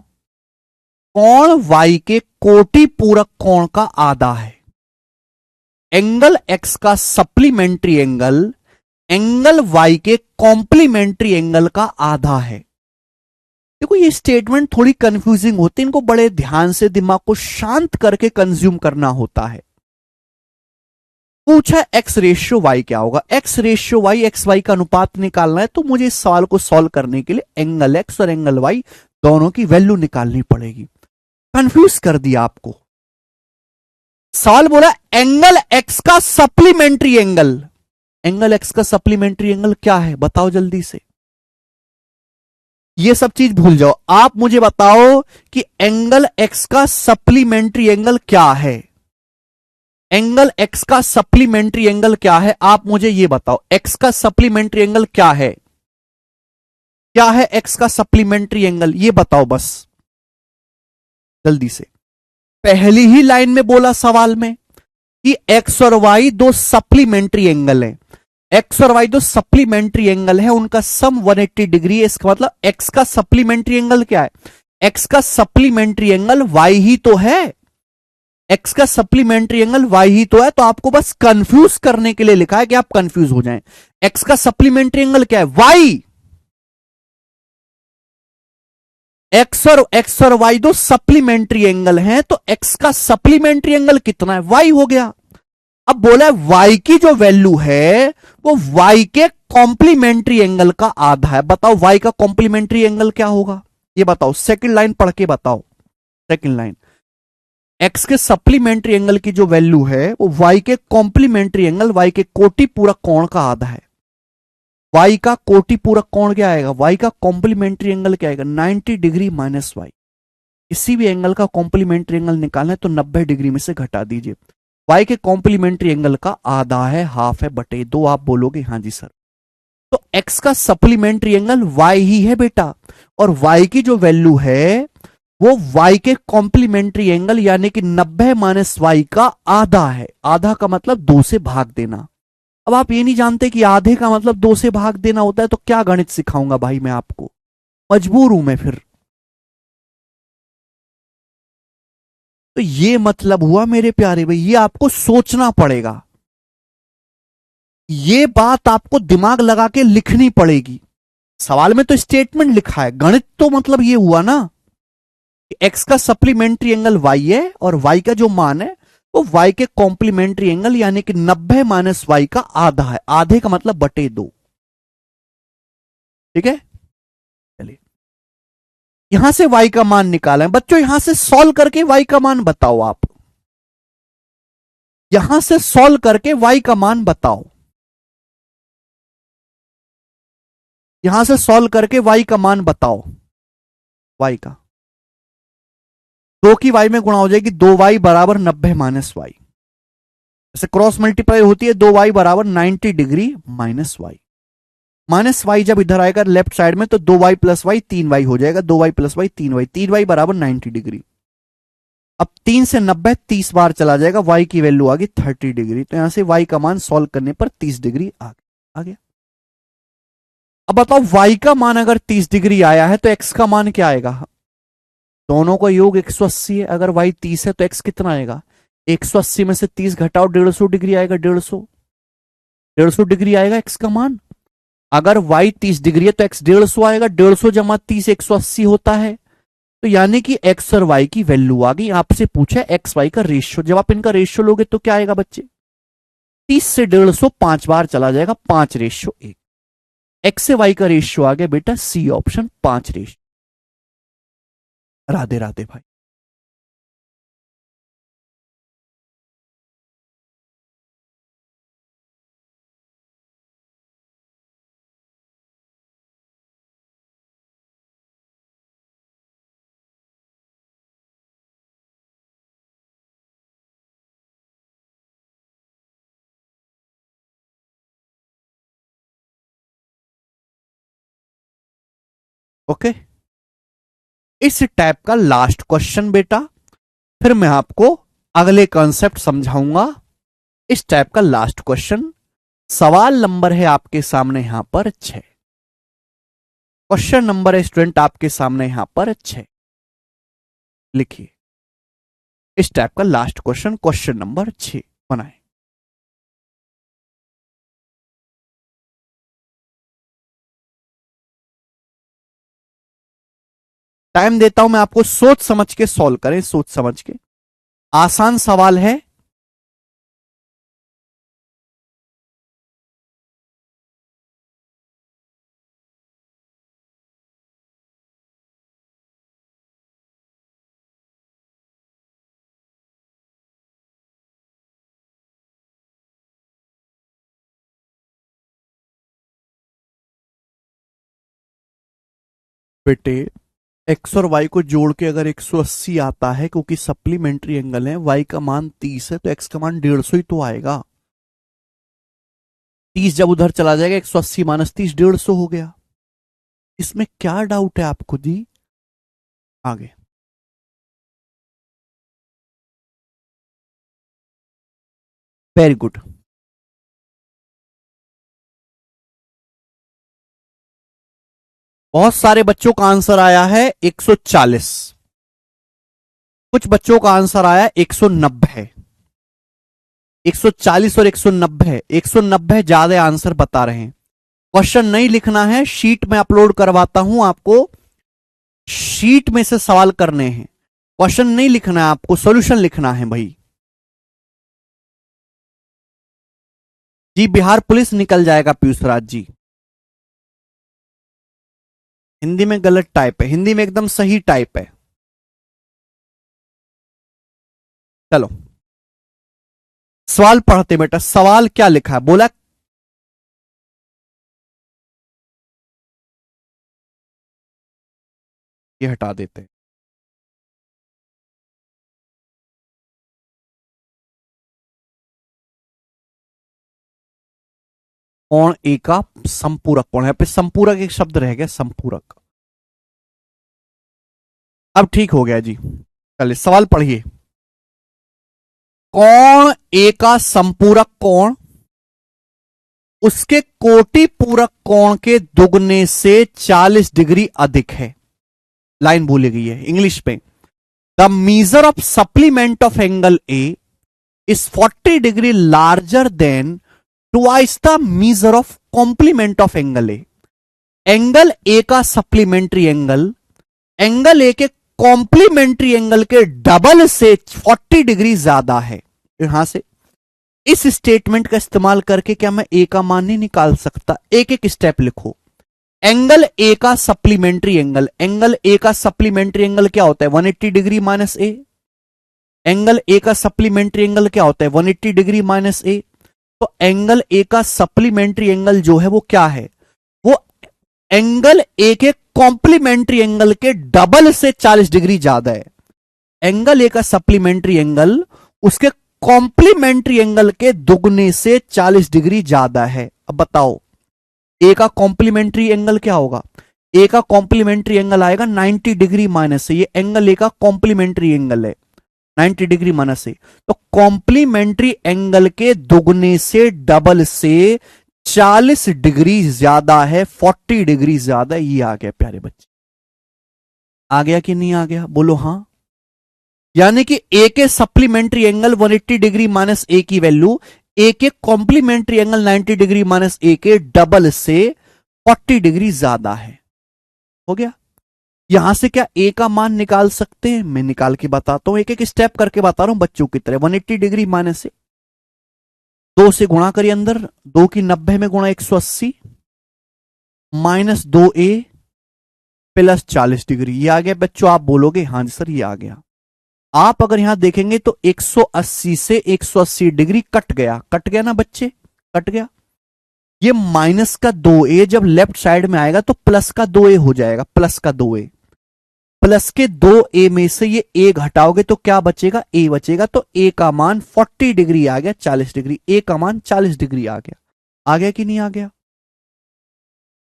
कोण वाई के कोटि पूरक कोण का आधा है, एंगल एक्स का सप्लीमेंट्री एंगल एंगल वाई के कॉम्प्लीमेंट्री एंगल का आधा है। देखो ये स्टेटमेंट थोड़ी कंफ्यूजिंग होती है, इनको बड़े ध्यान से दिमाग को शांत करके कंज्यूम करना होता है। पूछा एक्स रेशियो वाई क्या होगा, x ratio y x y का अनुपात निकालना है, तो मुझे इस सवाल को सॉल्व करने के लिए एंगल एक्स और एंगल वाई दोनों की वैल्यू निकालनी पड़ेगी। कंफ्यूज कर दिया आपको। सवाल बोला एंगल एक्स का सप्लीमेंट्री एंगल, एंगल एक्स का सप्लीमेंट्री एंगल क्या है बताओ जल्दी से। ये सब चीज भूल जाओ, आप मुझे बताओ कि एंगल एक्स का सप्लीमेंट्री एंगल क्या है। एंगल एक्स का सप्लीमेंट्री एंगल क्या है, आप मुझे ये बताओ। एक्स का सप्लीमेंट्री एंगल क्या है, क्या है एक्स का सप्लीमेंट्री एंगल, ये बताओ बस जल्दी से। पहली ही लाइन में बोला सवाल में कि एक्स और वाई दो सप्लीमेंट्री एंगल है, एक्स और वाई दो सप्लीमेंट्री एंगल है, उनका सम 180 डिग्री है। इसका मतलब एक्स का सप्लीमेंट्री एंगल क्या है, एक्स का सप्लीमेंट्री एंगल वाई ही तो है, एक्स का सप्लीमेंट्री एंगल वाई ही तो है। तो आपको बस कंफ्यूज करने के लिए लिखा है कि आप कंफ्यूज हो जाएं। एक्स का सप्लीमेंट्री एंगल क्या है, वाई। एक्स और वाई दो सप्लीमेंट्री एंगल हैं, तो एक्स का सप्लीमेंट्री एंगल कितना है, वाई हो गया। अब बोला है वाई की जो वैल्यू है वो वाई के कॉम्प्लीमेंट्री एंगल का आधा है। बताओ वाई का कॉम्प्लीमेंट्री एंगल क्या होगा, ये बताओ। सेकंड लाइन पढ़ के बताओ, सेकंड लाइन, एक्स के सप्लीमेंट्री एंगल की जो वैल्यू है वो वाई के कॉम्प्लीमेंट्री एंगल, वाई के कोटि पूरक कोण का आधा है। वाई का कोटि पूरक कोण क्या आएगा, वाई का कॉम्प्लीमेंट्री एंगल क्या आएगा, 90 डिग्री माइनस वाई। किसी भी एंगल का कॉम्प्लीमेंट्री एंगल निकालना है तो 90 डिग्री में से घटा दीजिए। वाई के कॉम्प्लीमेंट्री एंगल का आधा है, हाफ है बटे 2। आप बोलोगे हाँ जी सर। तो एक्स का सप्लीमेंट्री एंगल वाई ही है बेटा, और वाई की जो वैल्यू है वो वाई के कॉम्प्लीमेंट्री एंगल यानी कि 90 माइनस वाई का आधा है। आधा का मतलब 2 से भाग देना। अब आप ये नहीं जानते कि आधे का मतलब 2 से भाग देना होता है, तो क्या गणित सिखाऊंगा भाई मैं आपको, मजबूर हूं मैं फिर। तो ये मतलब हुआ मेरे प्यारे भाई, ये आपको सोचना पड़ेगा, ये बात आपको दिमाग लगा के लिखनी पड़ेगी। सवाल में तो स्टेटमेंट लिखा है, गणित तो मतलब ये हुआ ना कि एक्स का सप्लीमेंट्री एंगल वाई है और वाई का जो मान है वो वाई के कॉम्प्लीमेंट्री एंगल यानी कि 90 माइनस वाई का आधा है। आधे का मतलब बटे 2। ठीक है, चलिए यहां से वाई का मान निकाला है बच्चों, यहां से सॉल्व करके वाई का मान बताओ। आप यहां से सॉल्व करके वाई का मान बताओ, यहां से सॉल्व करके वाई का मान बताओ। वाई का 2 की वाई में गुणा हो जाएगी, 2y बराबर 90 माइनस वाई। जैसे क्रॉस मल्टीप्लाई होती है, 2y बराबर 90 degree minus y. Minus y जब इधर आएगा लेफ्ट साइड में तो 2y प्लस वाई 3y हो जाएगा, 2y plus Y 3y, 3y बराबर 90 डिग्री। अब 3 से 90 30 बार चला जाएगा, y की वैल्यू आ गई 30 डिग्री। तो यहां से y का मान सॉल्व करने पर 30 डिग्री आ गया। अब बताओ y का मान अगर 30 डिग्री आया है तो x का मान क्या आएगा। दोनों का योग 180 है, अगर y 30 है तो x कितना आएगा, 180 में से 30 घटाओ 150 डिग्री आएगा, 150 डिग्री आएगा x का मान। अगर y 30 डिग्री है तो x 150 आएगा, 150 जमा 30 180 होता है। तो यानी कि x और y की वैल्यू आ गई। आपसे पूछा एक्स वाई का रेशियो, जब आप इनका रेशियो लोगे तो क्या आएगा बच्चे, 30 से 150 5 बार चला जाएगा, 5:1। एक्स से वाई का रेशियो आ गया बेटा सी ऑप्शन, 5:। राधे राधे भाई। ओके, इस टाइप का लास्ट क्वेश्चन बेटा, फिर मैं आपको अगले कॉन्सेप्ट समझाऊंगा। इस टाइप का लास्ट क्वेश्चन, सवाल नंबर है आपके सामने यहां पर 6। क्वेश्चन नंबर है स्टूडेंट आपके सामने यहां पर 6। लिखिए इस टाइप का लास्ट क्वेश्चन, क्वेश्चन नंबर 6 बनाए। टाइम देता हूं मैं आपको, सोच समझ के सॉल्व करें, सोच समझ के। आसान सवाल है। बेटे एक्स और वाई को जोड़ के अगर 180 आता है, क्योंकि सप्लीमेंट्री एंगल है, वाई का मान 30 है तो एक्स का मान 150 ही तो आएगा। 30 जब उधर चला जाएगा 180 माइनस 30 150 हो गया। इसमें क्या डाउट है आपको जी? आगे वेरी गुड। बहुत सारे बच्चों का आंसर आया है 140, कुछ बच्चों का आंसर आया 190। 140 और 190, 190 ज्यादा आंसर बता रहे हैं। क्वेश्चन नहीं लिखना है, शीट में अपलोड करवाता हूं आपको, शीट में से सवाल करने हैं। क्वेश्चन नहीं लिखना है आपको, सॉल्यूशन लिखना है भाई। जी बिहार पुलिस निकल जाएगा पीयूष राज जी। हिंदी में गलत टाइप है, हिंदी में एकदम सही टाइप है। चलो सवाल पढ़ते बेटा, सवाल क्या लिखा है बोला। ये हटा देते हैं। कोण ए का संपूरक कोण, यहां पे संपूरक एक शब्द रह गया, संपूरक। अब ठीक हो गया जी। चलिए सवाल पढ़िए। कोण ए का संपूरक कोण उसके कोटि पूरक कोण के दुगने से 40 डिग्री अधिक है। लाइन भूली गई है इंग्लिश में। The measure of supplement of angle A is 40 degree larger than twice the measure of complement of angle A. Angle A का सप्लीमेंट्री एंगल एंगल ए के कॉम्प्लीमेंट्री एंगल के डबल से 40 डिग्री ज्यादा है। यहां से इस स्टेटमेंट का इस्तेमाल करके क्या मैं ए का मान नहीं निकाल सकता? एक एक स्टेप लिखो। एंगल ए का सप्लीमेंट्री एंगल, एंगल ए का सप्लीमेंट्री एंगल क्या होता है? 180 degree minus A. Angle A का सप्लीमेंट्री एंगल क्या होता है? 180 डिग्री माइनस ए। तो एंगल ए का सप्लीमेंट्री एंगल जो है वो क्या है? वो एंगल ए के कॉम्प्लीमेंट्री एंगल के डबल से 40 डिग्री ज्यादा है। एंगल ए का सप्लीमेंट्री एंगल उसके कॉम्प्लीमेंट्री एंगल के दुगने से 40 डिग्री ज्यादा है। अब बताओ ए का कॉम्प्लीमेंट्री एंगल क्या होगा? ए का कॉम्प्लीमेंट्री एंगल आएगा 90 डिग्री माइनस से। ये एंगल ए का कॉम्प्लीमेंट्री एंगल है 90 डिग्री माइनस से। तो कॉम्प्लीमेंट्री एंगल के दुगने से डबल से 40 डिग्री ज्यादा है, 40 डिग्री ज्यादा। ये आ गया प्यारे बच्चे, आ गया कि नहीं आ गया? बोलो हाँ। यानी कि ए के सप्लीमेंट्री एंगल 180 डिग्री माइनस ए की वैल्यू ए के कॉम्प्लीमेंट्री एंगल 90 डिग्री माइनस ए के डबल से 40 डिग्री ज्यादा है। हो गया। यहां से क्या ए का मान निकाल सकते हैं? मैं निकाल के बताता हूं, एक एक स्टेप करके बता रहा हूं बच्चों की तरह। 180 डिग्री माइनस से 2 से गुणा करिए अंदर, 2 की 90 में गुणा 180 माइनस 2a प्लस 40 डिग्री। ये आ गया बच्चों। आप बोलोगे हाँ जी सर ये आ गया। आप अगर यहां देखेंगे तो 180 से 180 डिग्री कट गया, कट गया ना बच्चे, कट गया। ये माइनस का 2a जब लेफ्ट साइड में आएगा तो प्लस का 2a हो जाएगा, प्लस का 2a। प्लस के 2a में से ये a घटाओगे तो क्या बचेगा? a बचेगा। तो a का मान 40 डिग्री आ गया, 40 डिग्री। a का मान 40 डिग्री आ गया। आ गया कि नहीं आ गया?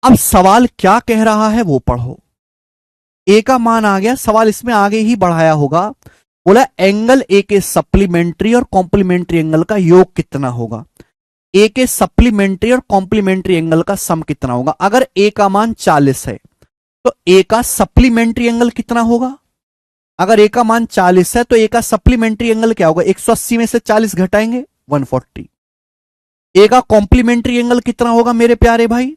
अब सवाल क्या कह रहा है वो पढ़ो। ए का मान आ गया, सवाल इसमें आगे ही बढ़ाया होगा, बोला एंगल ए के सप्लीमेंट्री और कॉम्प्लीमेंट्री एंगल का योग कितना होगा। ए के सप्लीमेंट्री और कॉम्प्लीमेंट्री एंगल का सम कितना होगा। अगर ए का मान 40 है तो ए का सप्लीमेंट्री एंगल कितना होगा। अगर ए का मान 40 है तो ए का सप्लीमेंट्री एंगल क्या होगा, 180 में से 40 घटाएंगे 140। ए का कॉम्प्लीमेंट्री एंगल कितना होगा मेरे प्यारे भाई।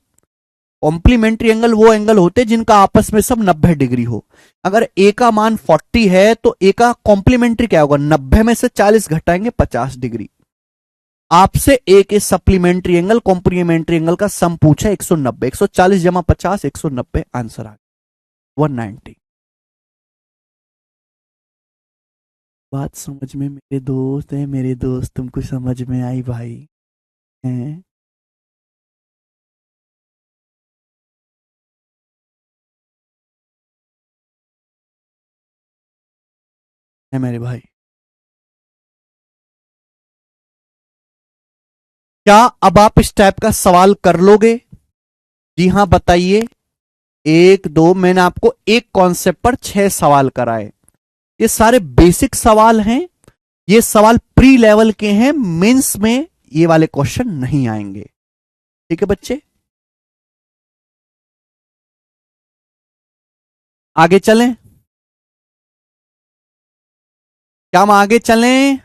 कॉम्प्लीमेंट्री एंगल वो एंगल होते हैं जिनका आपस में सब 90 डिग्री हो। अगर ए का मान 40 है तो ए का कॉम्प्लीमेंट्री क्या होगा, 90 में से 40 घटाएंगे 50 डिग्री। आपसे ए के सप्लीमेंट्री एंगल कॉम्प्लीमेंट्री एंगल का सम पूछा 190, 140 जमा 50 190, आंसर आ गया 190। बात समझ में मेरे दोस्त है, मेरे दोस्त तुमको समझ में आई भाई हैं। है मेरे भाई। क्या अब आप इस टाइप का सवाल कर लोगे। जी हाँ बताइए। 1 2 मैंने आपको एक कॉन्सेप्ट पर 6 सवाल कराए। ये सारे बेसिक सवाल हैं, ये सवाल प्री लेवल के हैं, मेंस में ये वाले क्वेश्चन नहीं आएंगे। ठीक है बच्चे, आगे चलें। क्या हम आगे चलें।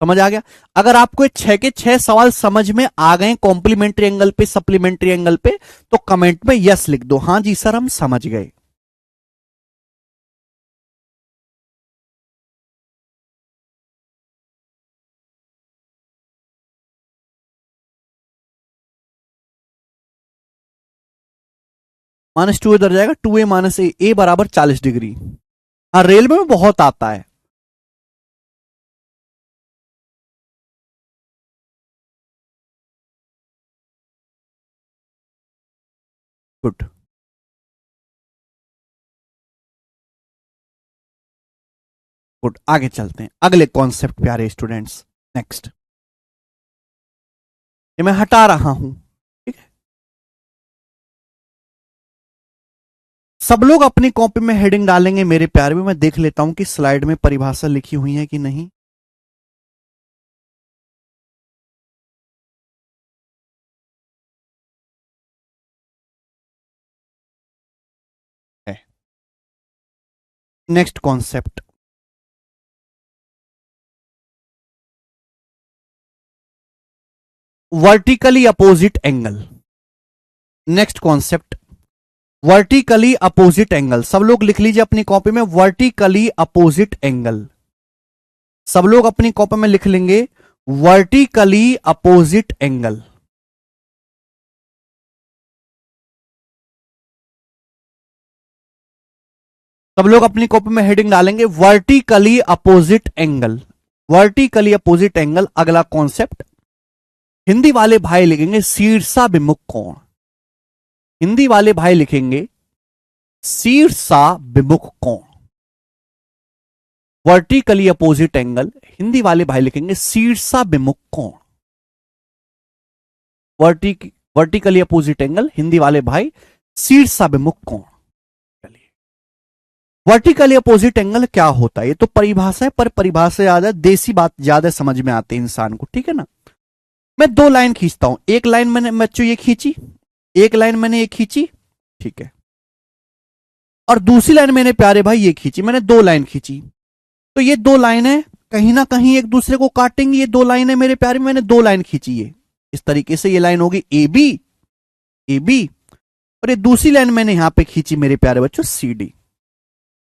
समझ आ गया। अगर आपको 6 के 6 सवाल समझ में आ गए कॉम्प्लीमेंट्री एंगल पे सप्लीमेंट्री एंगल पे, तो कमेंट में यस लिख दो, हाँ जी सर हम समझ गए। -2 इधर जाएगा, 2a - a बराबर 40 डिग्री। हाँ रेलवे में बहुत आता है। गुड। गुड, आगे चलते हैं अगले कॉन्सेप्ट प्यारे स्टूडेंट्स। नेक्स्ट, ये मैं हटा रहा हूं। ठीक है, सब लोग अपनी कॉपी में हेडिंग डालेंगे मेरे प्यारे में। मैं देख लेता हूं कि स्लाइड में परिभाषा लिखी हुई है कि नहीं। है। Next concept, vertically opposite angle. Next concept, vertically opposite angle. सब लोग लिख लीजिए अपनी कॉपी में वर्टिकली अपोजिट एंगल। सब लोग अपनी कॉपी में लिख लेंगे वर्टिकली अपोजिट एंगल। सब लोग अपनी कॉपी में हेडिंग डालेंगे vertically opposite angle. Vertically opposite angle. अगला कॉन्सेप्ट, हिंदी वाले भाई लिखेंगे शीर्षाभिमुख कोण। हिंदी वाले भाई लिखेंगे शीर्षाभिमुख कोण। वर्टिकली अपोजिट एंगल, हिंदी वाले भाई लिखेंगे शीर्षाभिमुख कोण। वर्टिकली अपोजिट एंगल, हिंदी वाले भाई शीर्षाभिमुख कोण। वर्टिकली अपोजिट एंगल क्या होता है, ये तो परिभाषा है, पर परिभाषा ज्यादा देसी बात ज्यादा समझ में आती है इंसान को। ठीक है ना। मैं 2 लाइन खींचता हूं, एक लाइन मैंने बच्चों ये खींची, एक लाइन मैंने ये खींची, ठीक है, और दूसरी लाइन मैंने प्यारे भाई ये खींची। मैंने 2 लाइन खींची, तो ये 2 लाइनें कहीं ना कहीं एक दूसरे को काटेंगी। ये 2 लाइनें मेरे प्यारे, मैंने 2 लाइन खींची है इस तरीके से। ये लाइन होगी ए बी, ए बी, और ये दूसरी लाइन मैंने यहां पे खींची मेरे प्यारे बच्चों सी डी।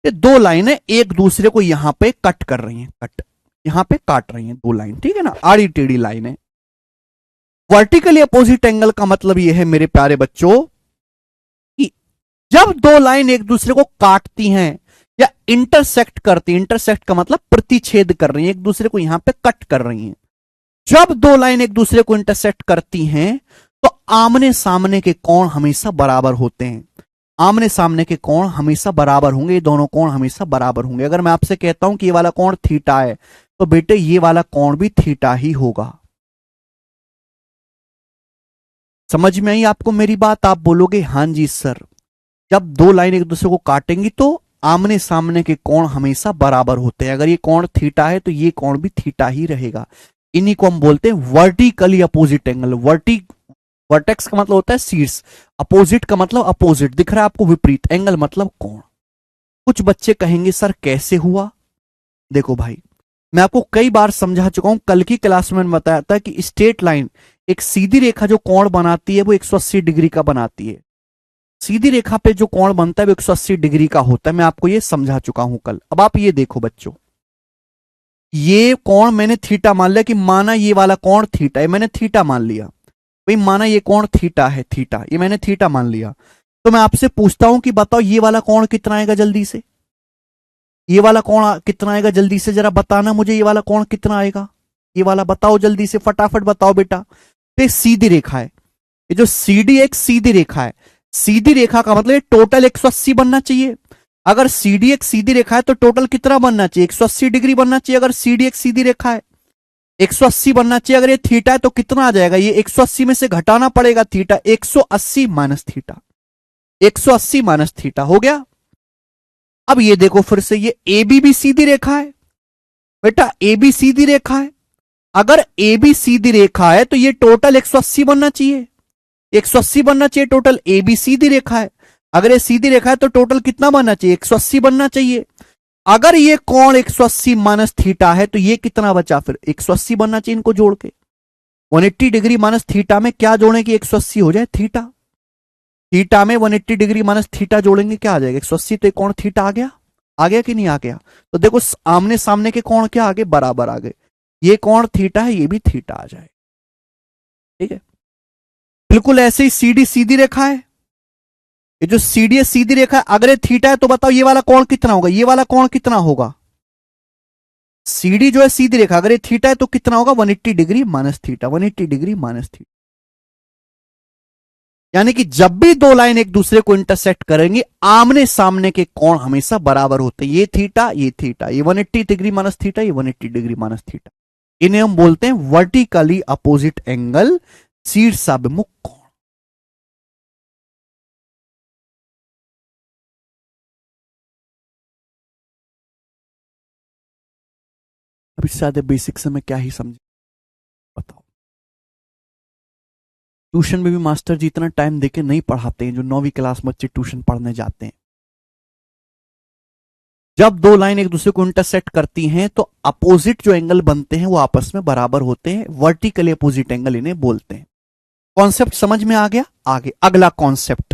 ये 2 लाइनें एक दूसरे को यहां पे कट कर रही हैं, कट यहां पे काट रही हैं 2 लाइन। ठीक है ना, आड़ी टेढ़ी लाइनें। वर्टिकली अपोजिट एंगल का मतलब यह है मेरे प्यारे बच्चों कि जब 2 लाइन एक दूसरे को काटती हैं या इंटरसेक्ट करती हैं, इंटरसेक्ट का मतलब प्रतिच्छेद कर रही हैं, एक दूसरे को यहां पे कट कर रही हैं। जब 2 लाइन एक दूसरे को इंटरसेक्ट करती हैं तो आमने सामने के कोण हमेशा बराबर होते हैं। आमने सामने के कोण हमेशा बराबर होंगे, ये दोनों कोण हमेशा बराबर होंगे। अगर मैं आपसे कहता हूं कि ये वाला कोण थीटा है, तो बेटे ये वाला कोण भी थीटा ही होगा। समझ में आई आपको मेरी बात? आप बोलोगे हाँ जी सर। जब दो लाइन एक दूसरे को काटेंगी तो आमने सामने के कोण हमेशा बराबर होते हैं। अगर ये कोण थीटा है तो ये कोण भी थीटा ही रहेगा। इन्हीं को हम बोलते हैं वर्टिकली अपोजिट एंगल। वर्टेक्स का मतलब होता है शीर्ष, अपोजिट का मतलब अपोजिट, दिख रहा है आपको, विपरीत, एंगल मतलब कोण। कुछ बच्चे कहेंगे सर कैसे हुआ? देखो भाई, मैं आपको कई बार समझा चुका हूं, कल की क्लास में बताया था कि स्ट्रेट लाइन, एक सीधी रेखा जो कोण बनाती है वो 180 डिग्री का बनाती है। सीधी रेखा पे जो कोण बनता है वो 180 डिग्री का होता है। मैं आपको ये समझा चुका हूं कल। अब आप ये देखो बच्चों, ये कोण मैंने थीटा मान लिया, कि माना ये वाला कोण थीटा है, मैंने थीटा मान लिया भाई, माना ये कोण थीटा है, थीटा, ये मैंने थीटा मान लिया। तो मैं आपसे पूछता हूं कि बताओ ये वाला कोण कितना आएगा? जल्दी से ये वाला कोण कितना आएगा? जल्दी से जरा बताना मुझे, ये वाला कोण कितना आएगा? ये वाला बताओ जल्दी से, फटाफट बताओ बेटा। तो सीधी रेखा है, ये जो सीडी एक सीधी रेखा है। सीधी रेखा का मतलब टोटल 180 बनना चाहिए। अगर सीडी एक सीधी रेखा है तो टोटल कितना बनना चाहिए? 180 डिग्री बनना चाहिए। अगर सीडी एक सीधी रेखा है 180 बनना चाहिए। अगर ये थीटा है तो कितना आ जाएगा? ये 180 में से घटाना पड़ेगा theta, 180 minus theta, 180 minus theta हो गया। अब ये देखो फिर से, ये ए बी भी सीधी रेखा है बेटा, ए बी सीधी रेखा है। अगर ए बी सीधी रेखा है तो ये टोटल 180 बनना चाहिए, 180 बनना चाहिए टोटल। ए बी सीधी रेखा है, अगर ये सीधी रेखा है तो टोटल कितना बनना चाहिए? 180 बनना चाहिए। अगर ये कोण 180 माइनस थीटा है तो ये कितना बचा? फिर 180 बनना चाहिए इनको जोड़ के। 180 डिग्री माइनस थीटा में क्या जोड़ें कि 180 हो जाए? थीटा। थीटा में 180 डिग्री माइनस थीटा जोड़ेंगे क्या आ जाएगा? 180। तो कोण थीटा आ गया, आ गया कि नहीं आ गया? तो देखो आमने सामने के कोण क्या आ गए? बराबर आ गए। ये कोण थीटा है, ये भी थीटा आ जाए, ठीक है। बिल्कुल ऐसे ही सीडी सीधी रेखा है, ये जो सीडी है सीधी रेखा है। अगर ये थीटा है तो बताओ ये वाला कोण कितना होगा? ये वाला कोण कितना होगा? सीडी जो है सीधी रेखा, अगर ये थीटा है तो कितना होगा? 180 degree minus theta, 180 degree minus theta. यानी कि जब भी दो लाइन एक दूसरे को इंटरसेक्ट करेंगी, आमने सामने के कोण हमेशा बराबर होते हैं। ये थीटा, ये थीटा, ये 180 डिग्री माइनस थीटा, ये 180 डिग्री माइनस थीटा। इन्हें हम बोलते हैं वर्टिकली अपोजिट एंगल, शीर्षाभिमुख कोण। अब इससे ज्यादा बेसिक से मैं क्या ही समझ, बताओ। ट्यूशन में भी मास्टर जी इतना टाइम देके नहीं पढ़ाते हैं जो 9वीं क्लास में बच्चे ट्यूशन पढ़ने जाते हैं। जब दो लाइन एक दूसरे को इंटरसेक्ट करती हैं तो अपोजिट जो एंगल बनते हैं वो आपस में बराबर होते हैं। वर्टिकली अपोजिट एंगल इन्हें बोलते हैं। कॉन्सेप्ट समझ में आ गया? आगे अगला कॉन्सेप्ट,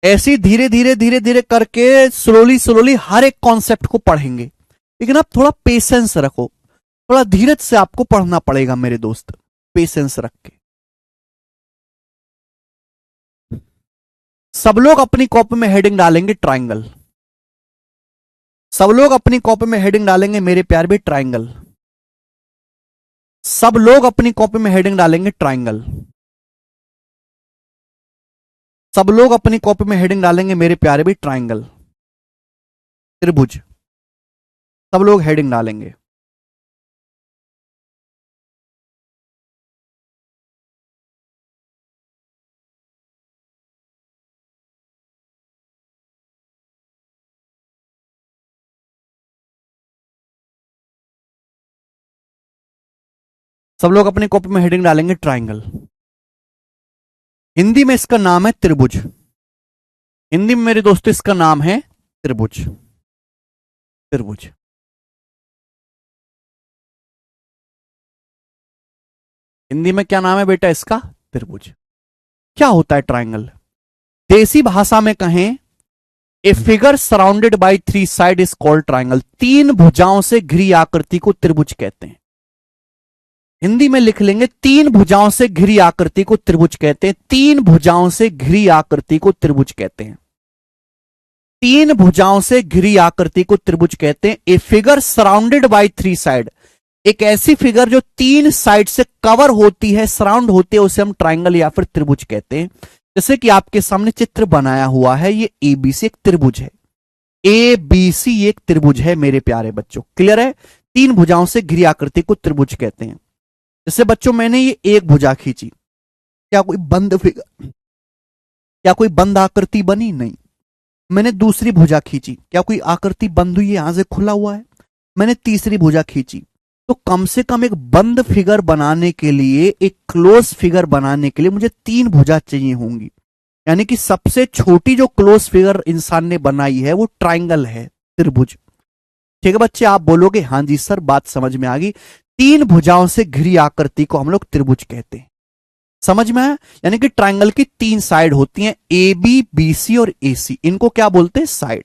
ऐसे धीरे धीरे धीरे धीरे करके स्लोली स्लोली हर एक कॉन्सेप्ट को पढ़ेंगे, लेकिन आप थोड़ा पेशेंस रखो, थोड़ा धीरज से आपको पढ़ना पड़ेगा मेरे दोस्त, पेशेंस रख के। सब लोग अपनी कॉपी में हेडिंग डालेंगे ट्राइंगल, सब लोग अपनी कॉपी में हेडिंग डालेंगे मेरे प्यार भी ट्राइंगल, सब लोग अपनी कॉपी में हेडिंग डालेंगे ट्राइंगल, सब लोग अपनी कॉपी में हेडिंग डालेंगे मेरे प्यारे भी ट्राइंगल, त्रिभुज, सब लोग हेडिंग डालेंगे। सब लोग अपनी कॉपी में हेडिंग डालेंगे ट्राइंगल। हिंदी में इसका नाम है त्रिभुज, हिंदी में मेरे दोस्तों इसका नाम है त्रिभुज, त्रिभुज। हिंदी में क्या नाम है बेटा इसका? त्रिभुज। क्या होता है ट्राइंगल? देसी भाषा में कहें, a figure surrounded by three side is called triangle. तीन भुजाओं से घिरी आकृति को त्रिभुज कहते हैं। हिंदी में लिख लेंगे, तीन भुजाओं से घिरी आकृति को त्रिभुज कहते हैं। तीन भुजाओं से घिरी आकृति को त्रिभुज कहते हैं। तीन भुजाओं से घिरी आकृति को त्रिभुज कहते हैं। A figure surrounded by three side, एक ऐसी फिगर जो तीन साइड से कवर होती है, सराउंड होती है, उसे हम ट्राइंगल या फिर त्रिभुज कहते हैं। जैसे कि आपके सामने चित्र बनाया हुआ है, ये एबीसी एक त्रिभुज है, एबीसी एक त्रिभुज है मेरे प्यारे बच्चों, क्लियर है? तीन भुजाओं से घिरी आकृति को त्रिभुज कहते हैं। जैसे बच्चों मैंने ये एक भुजा खींची, क्या कोई बंद फिगर, क्या कोई बंद आकृति बनी? नहीं। मैंने दूसरी भुजा खींची, क्या कोई आकृति बंद हुई है? यहां से खुला हुआ है। मैंने तीसरी भुजा खींची, तो कम से कम एक बंद फिगर बनाने के लिए, एक क्लोज फिगर बनाने के लिए मुझे 3 भुजा चाहिए होंगी। यानी कि सबसे छोटी जो क्लोज फिगर इंसान ने बनाई है वो ट्राइंगल है, त्रिभुज। ठीक है बच्चे, आप बोलोगे हाँ जी सर, बात समझ में आ गई। 3 भुजाओं से घिरी आकृति को हम लोग त्रिभुज कहते हैं। समझ में आया? यानी कि ट्राइंगल की 3 साइड होती हैं, ए बी, बी सी और ए सी। इनको क्या बोलते हैं? साइड।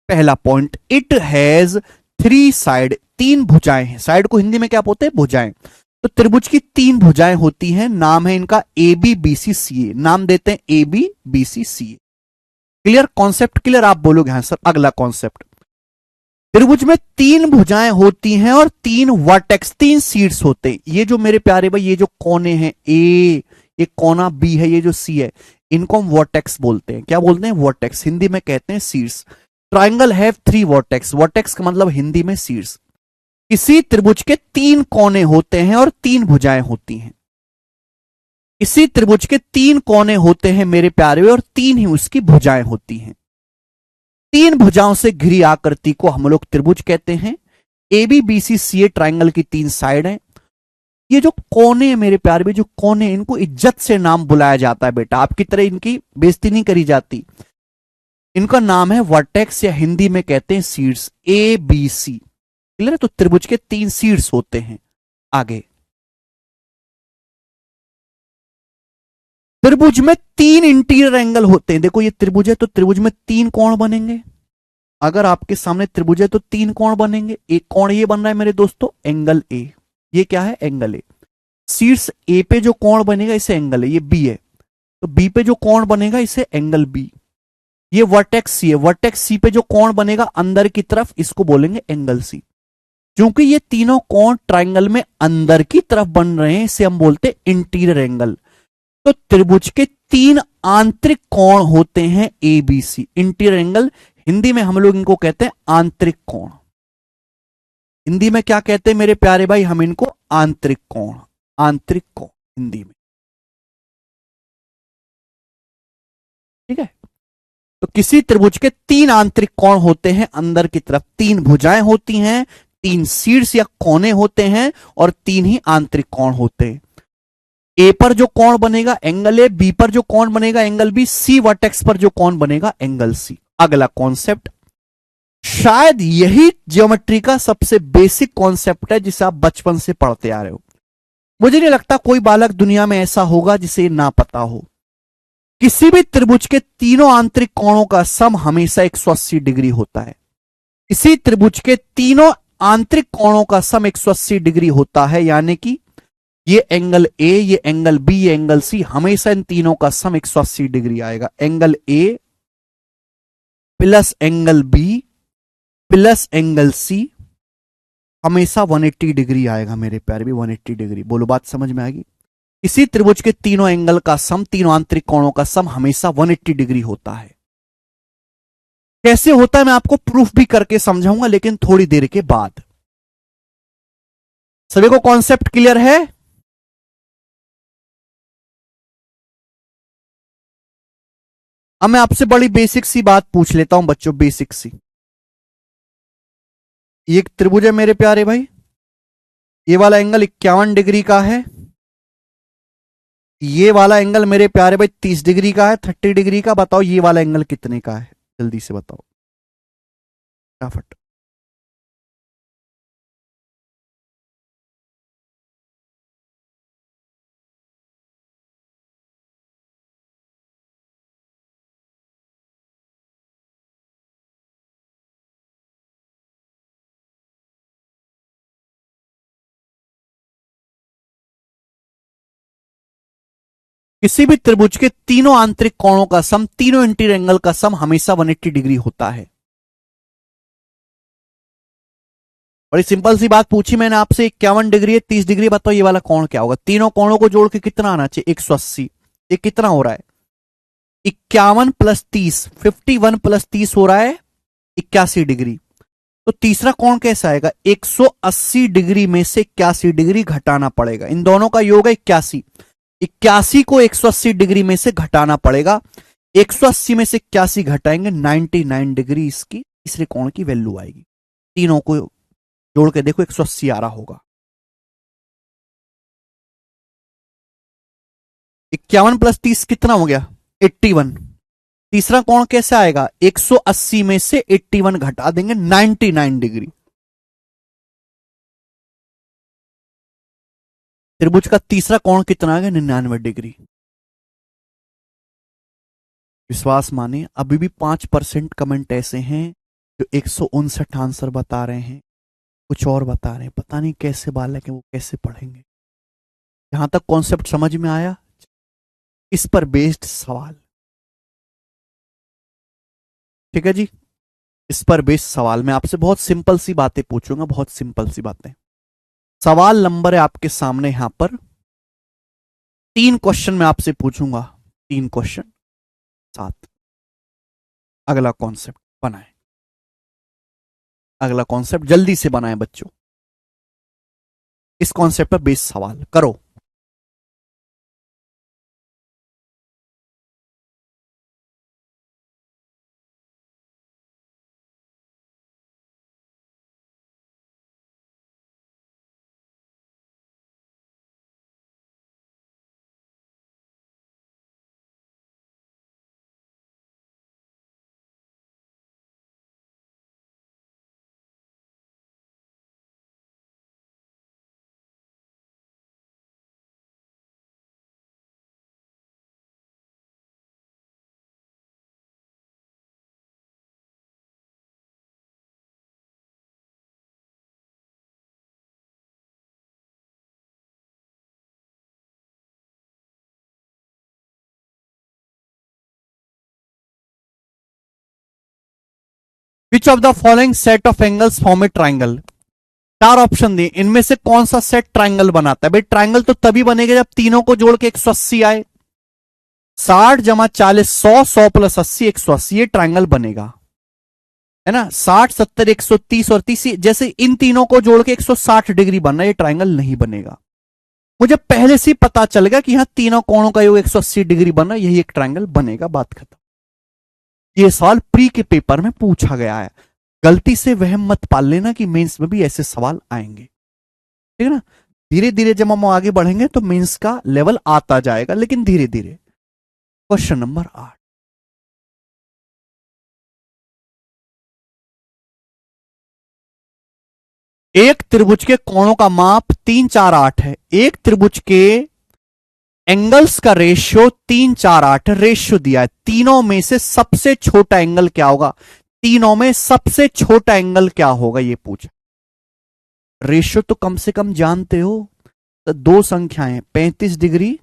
पहला पॉइंट, इट हैज 3 साइड, 3 भुजाएं हैं। साइड को हिंदी में क्या बोलते हैं? भुजाएं। तो त्रिभुज की 3 भुजाएं होती हैं, नाम है इनका ए बी बी सी सी ए। नाम देते हैं A B B C C A. Clear? Concept clear? आप बोलोगे हाँ सर। अगला कॉन्सेप्ट, त्रिभुज में 3 भुजाएं होती हैं और 3 वर्टेक्स, 3 शीर्ष होते हैं। ये जो मेरे प्यारे भाई, ये जो कोने हैं, ए, ये कोना बी है, ये जो सी है, इनको हम वर्टेक्स बोलते हैं। क्या बोलते हैं? वर्टेक्स। हिंदी में कहते हैं शीर्ष। Triangle have 3 vertex. वर्टेक्स का मतलब हिंदी में शीर्ष। इसी त्रिभुज के 3 कोने होते हैं और 3 भुजाएं होती हैं। इसी त्रिभुज के 3 कोने होते हैं मेरे प्यारे, और 3 ही उसकी भुजाएं होती हैं। 3 भुजाओं से घिरी आकृति को हम लोग त्रिभुज कहते हैं। A B B C C A triangle की 3 साइड हैं। ये जो कोने हैं मेरे प्यारे भी, जो कोने, इनको इज्जत से नाम बुलाया जाता है बेटा। आपकी तरह इनकी बेइज्जती नहीं करी जाती। इनका नाम है वर्टेक्स, या हिंदी में कहते हैं शीर्ष, ए बी सी। क्लियर है? तो त्रिभुज के 3 शीर्ष होते हैं। आगे, त्रिभुज में 3 इंटीरियर एंगल होते हैं। देखो ये त्रिभुज है, तो त्रिभुज में 3 कोण बनेंगे। अगर आपके सामने त्रिभुज है तो 3 कोण बनेंगे। एक कोण ये बन रहा है मेरे दोस्तों, एंगल ए। ये क्या है? एंगल ए। शीर्ष ए पे जो कोण बनेगा इसे एंगल है, ये बी है, तो बी पे जो कोण बनेगा इसे एंगल बी। ये वर्टेक्स सी है, वर्टेक्स सी पे जो कोण बनेगा अंदर की तरफ, इसको बोलेंगे एंगल सी। क्योंकि ये तीनों कोण ट्राइंगल में अंदर की तरफ बन रहे हैं, इसे हम बोलते हैं इंटीरियर एंगल। तो त्रिभुज के 3 आंतरिक कोण होते हैं, A B C. Interior angle, Hindi में हम लोग इनको कहते हैं आंतरिक कोण। हिंदी में क्या कहते हैं मेरे प्यारे भाई? हम इनको आंतरिक कोण, आंतरिक कोण हिंदी में। ठीक है? तो किसी त्रिभुज के 3 आंतरिक कोण होते हैं अंदर की तरफ, 3 भुजाएं होती हैं, 3 शीर्ष या कोने होते हैं, और 3 ही आंतरिक कोण होते हैं। ए पर जो कोण बनेगा एंगल ए, बी पर जो कोण बनेगा एंगल बी, सी वर्टेक्स पर जो कोण बनेगा एंगल सी। अगला कॉन्सेप्ट, शायद यही ज्योमेट्री का सबसे बेसिक कॉन्सेप्ट है जिसे आप बचपन से पढ़ते आ रहे हो। मुझे नहीं लगता कोई बालक दुनिया में ऐसा होगा जिसे ना पता हो। किसी भी त्रिभुज के तीनों आंतरिक कोणों का सम हमेशा 180 डिग्री होता है। इसी त्रिभुज के तीनों आंतरिक कोणों का सम 180 डिग्री होता है, यानी कि ये एंगल ए, ये एंगल बी, ये एंगल सी, हमेशा इन तीनों का सम 180 डिग्री आएगा। Angle A plus angle B plus angle C हमेशा 180 डिग्री आएगा मेरे प्यारे भी, 180 डिग्री। बोलो बात समझ में आएगी? इसी त्रिभुज के तीनों एंगल का सम, तीनों आंतरिक कोणों का सम हमेशा 180 डिग्री होता है। कैसे होता है मैं आपको प्रूफ भी करके समझाऊंगा, लेकिन थोड़ी देर के बाद। सभी को कॉन्सेप्ट क्लियर है? अब मैं आपसे बड़ी बेसिक सी बात पूछ लेता हूं बच्चों, बेसिक सी। ये एक त्रिभुज है मेरे प्यारे भाई, ये वाला एंगल 51 डिग्री का है, ये वाला एंगल मेरे प्यारे भाई 30 डिग्री का है, 30 डिग्री का। बताओ ये वाला एंगल कितने का है? जल्दी से बताओ फटाफट। किसी भी त्रिभुज के तीनों आंतरिक कोणों का सम, तीनों इंटीरियर एंगल का सम हमेशा 180 डिग्री होता है। बड़ी सिंपल सी बात पूछी मैंने आपसे, 51 डिग्री है, 30 डिग्री, बताओ ये वाला कोण क्या होगा? तीनों कोणों को जोड़ के कितना आना चाहिए? 180। ये कितना हो रहा है? 51 प्लस 30, 51 प्लस 30 हो रहा है 81 डिग्री। तो तीसरा कोण कैसा आएगा? 180 डिग्री में से 81 डिग्री घटाना पड़ेगा। इन दोनों का योग है 81। 81 को 180 डिग्री में से घटाना पड़ेगा। 180 में से 81 घटाएंगे 99 डिग्री इसकी तीसरे कोण की वैल्यू आएगी। तीनों को जोड़ के देखो 180 आ रहा होगा। 51 प्लस 30 कितना हो गया? 81। तीसरा कोण कैसे आएगा? 180 में से 81 घटा देंगे 99 डिग्री। त्रिभुज का तीसरा कोण कितना आ गया? 99 डिग्री। विश्वास माने अभी भी 5% कमेंट ऐसे हैं जो 159 आंसर बता रहे हैं, कुछ और बता रहे हैं। पता नहीं कैसे बालक है, वो कैसे पढ़ेंगे। यहां तक कॉन्सेप्ट समझ में आया? इस पर बेस्ड सवाल, ठीक है जी। इस पर बेस्ड सवाल मैं आपसे बहुत सिंपल सी बातें पूछूंगा, बहुत सिंपल सी बातें। सवाल नंबर है आपके सामने यहां पर 3 क्वेश्चन मैं आपसे पूछूंगा, 3 क्वेश्चन 7। अगला कॉन्सेप्ट बनाएं, अगला कॉन्सेप्ट जल्दी से बनाएं बच्चों। इस कॉन्सेप्ट पर बेस्ड सवाल करो। Which of the following set of angles form A triangle? 4 option दिए, इनमें से कौन सा सेट ट्राइंगल बनाता है? भाई ट्राइंगल तो तभी बनेगा जब तीनों को जोड़ के 180 आए। 60 जमा 40 100, 100 प्लस 80 180, ये ट्राइंगल बनेगा, है ना। 60 70 130 और 30, जैसे इन तीनों को जोड़ के 160 डिग्री बनना, ये ट्राइंगल नहीं बनेगा। मुझे पहले से पता चल गया कि यहां तीनों कोणों का योग 180 डिग्री बनना, यही एक ट्राइंगल बनेगा, बात खत्म। ये सवाल प्री के पेपर में पूछा गया है, गलती से वहम मत पाल लेना कि मेंस में भी ऐसे सवाल आएंगे, ठीक है ना। धीरे धीरे जब हम आगे बढ़ेंगे तो मेंस का लेवल आता जाएगा, लेकिन धीरे धीरे। क्वेश्चन नंबर 8, एक त्रिभुज के कोणों का माप 3 4 8 है। एक त्रिभुज के एंगल्स का रेशियो 3 4 8 रेशियो दिया है। तीनों में से सबसे छोटा एंगल क्या होगा? तीनों में सबसे छोटा एंगल क्या होगा ये पूछा। रेशियो तो कम से कम जानते हो, तो 2 संख्याएं 35 डिग्री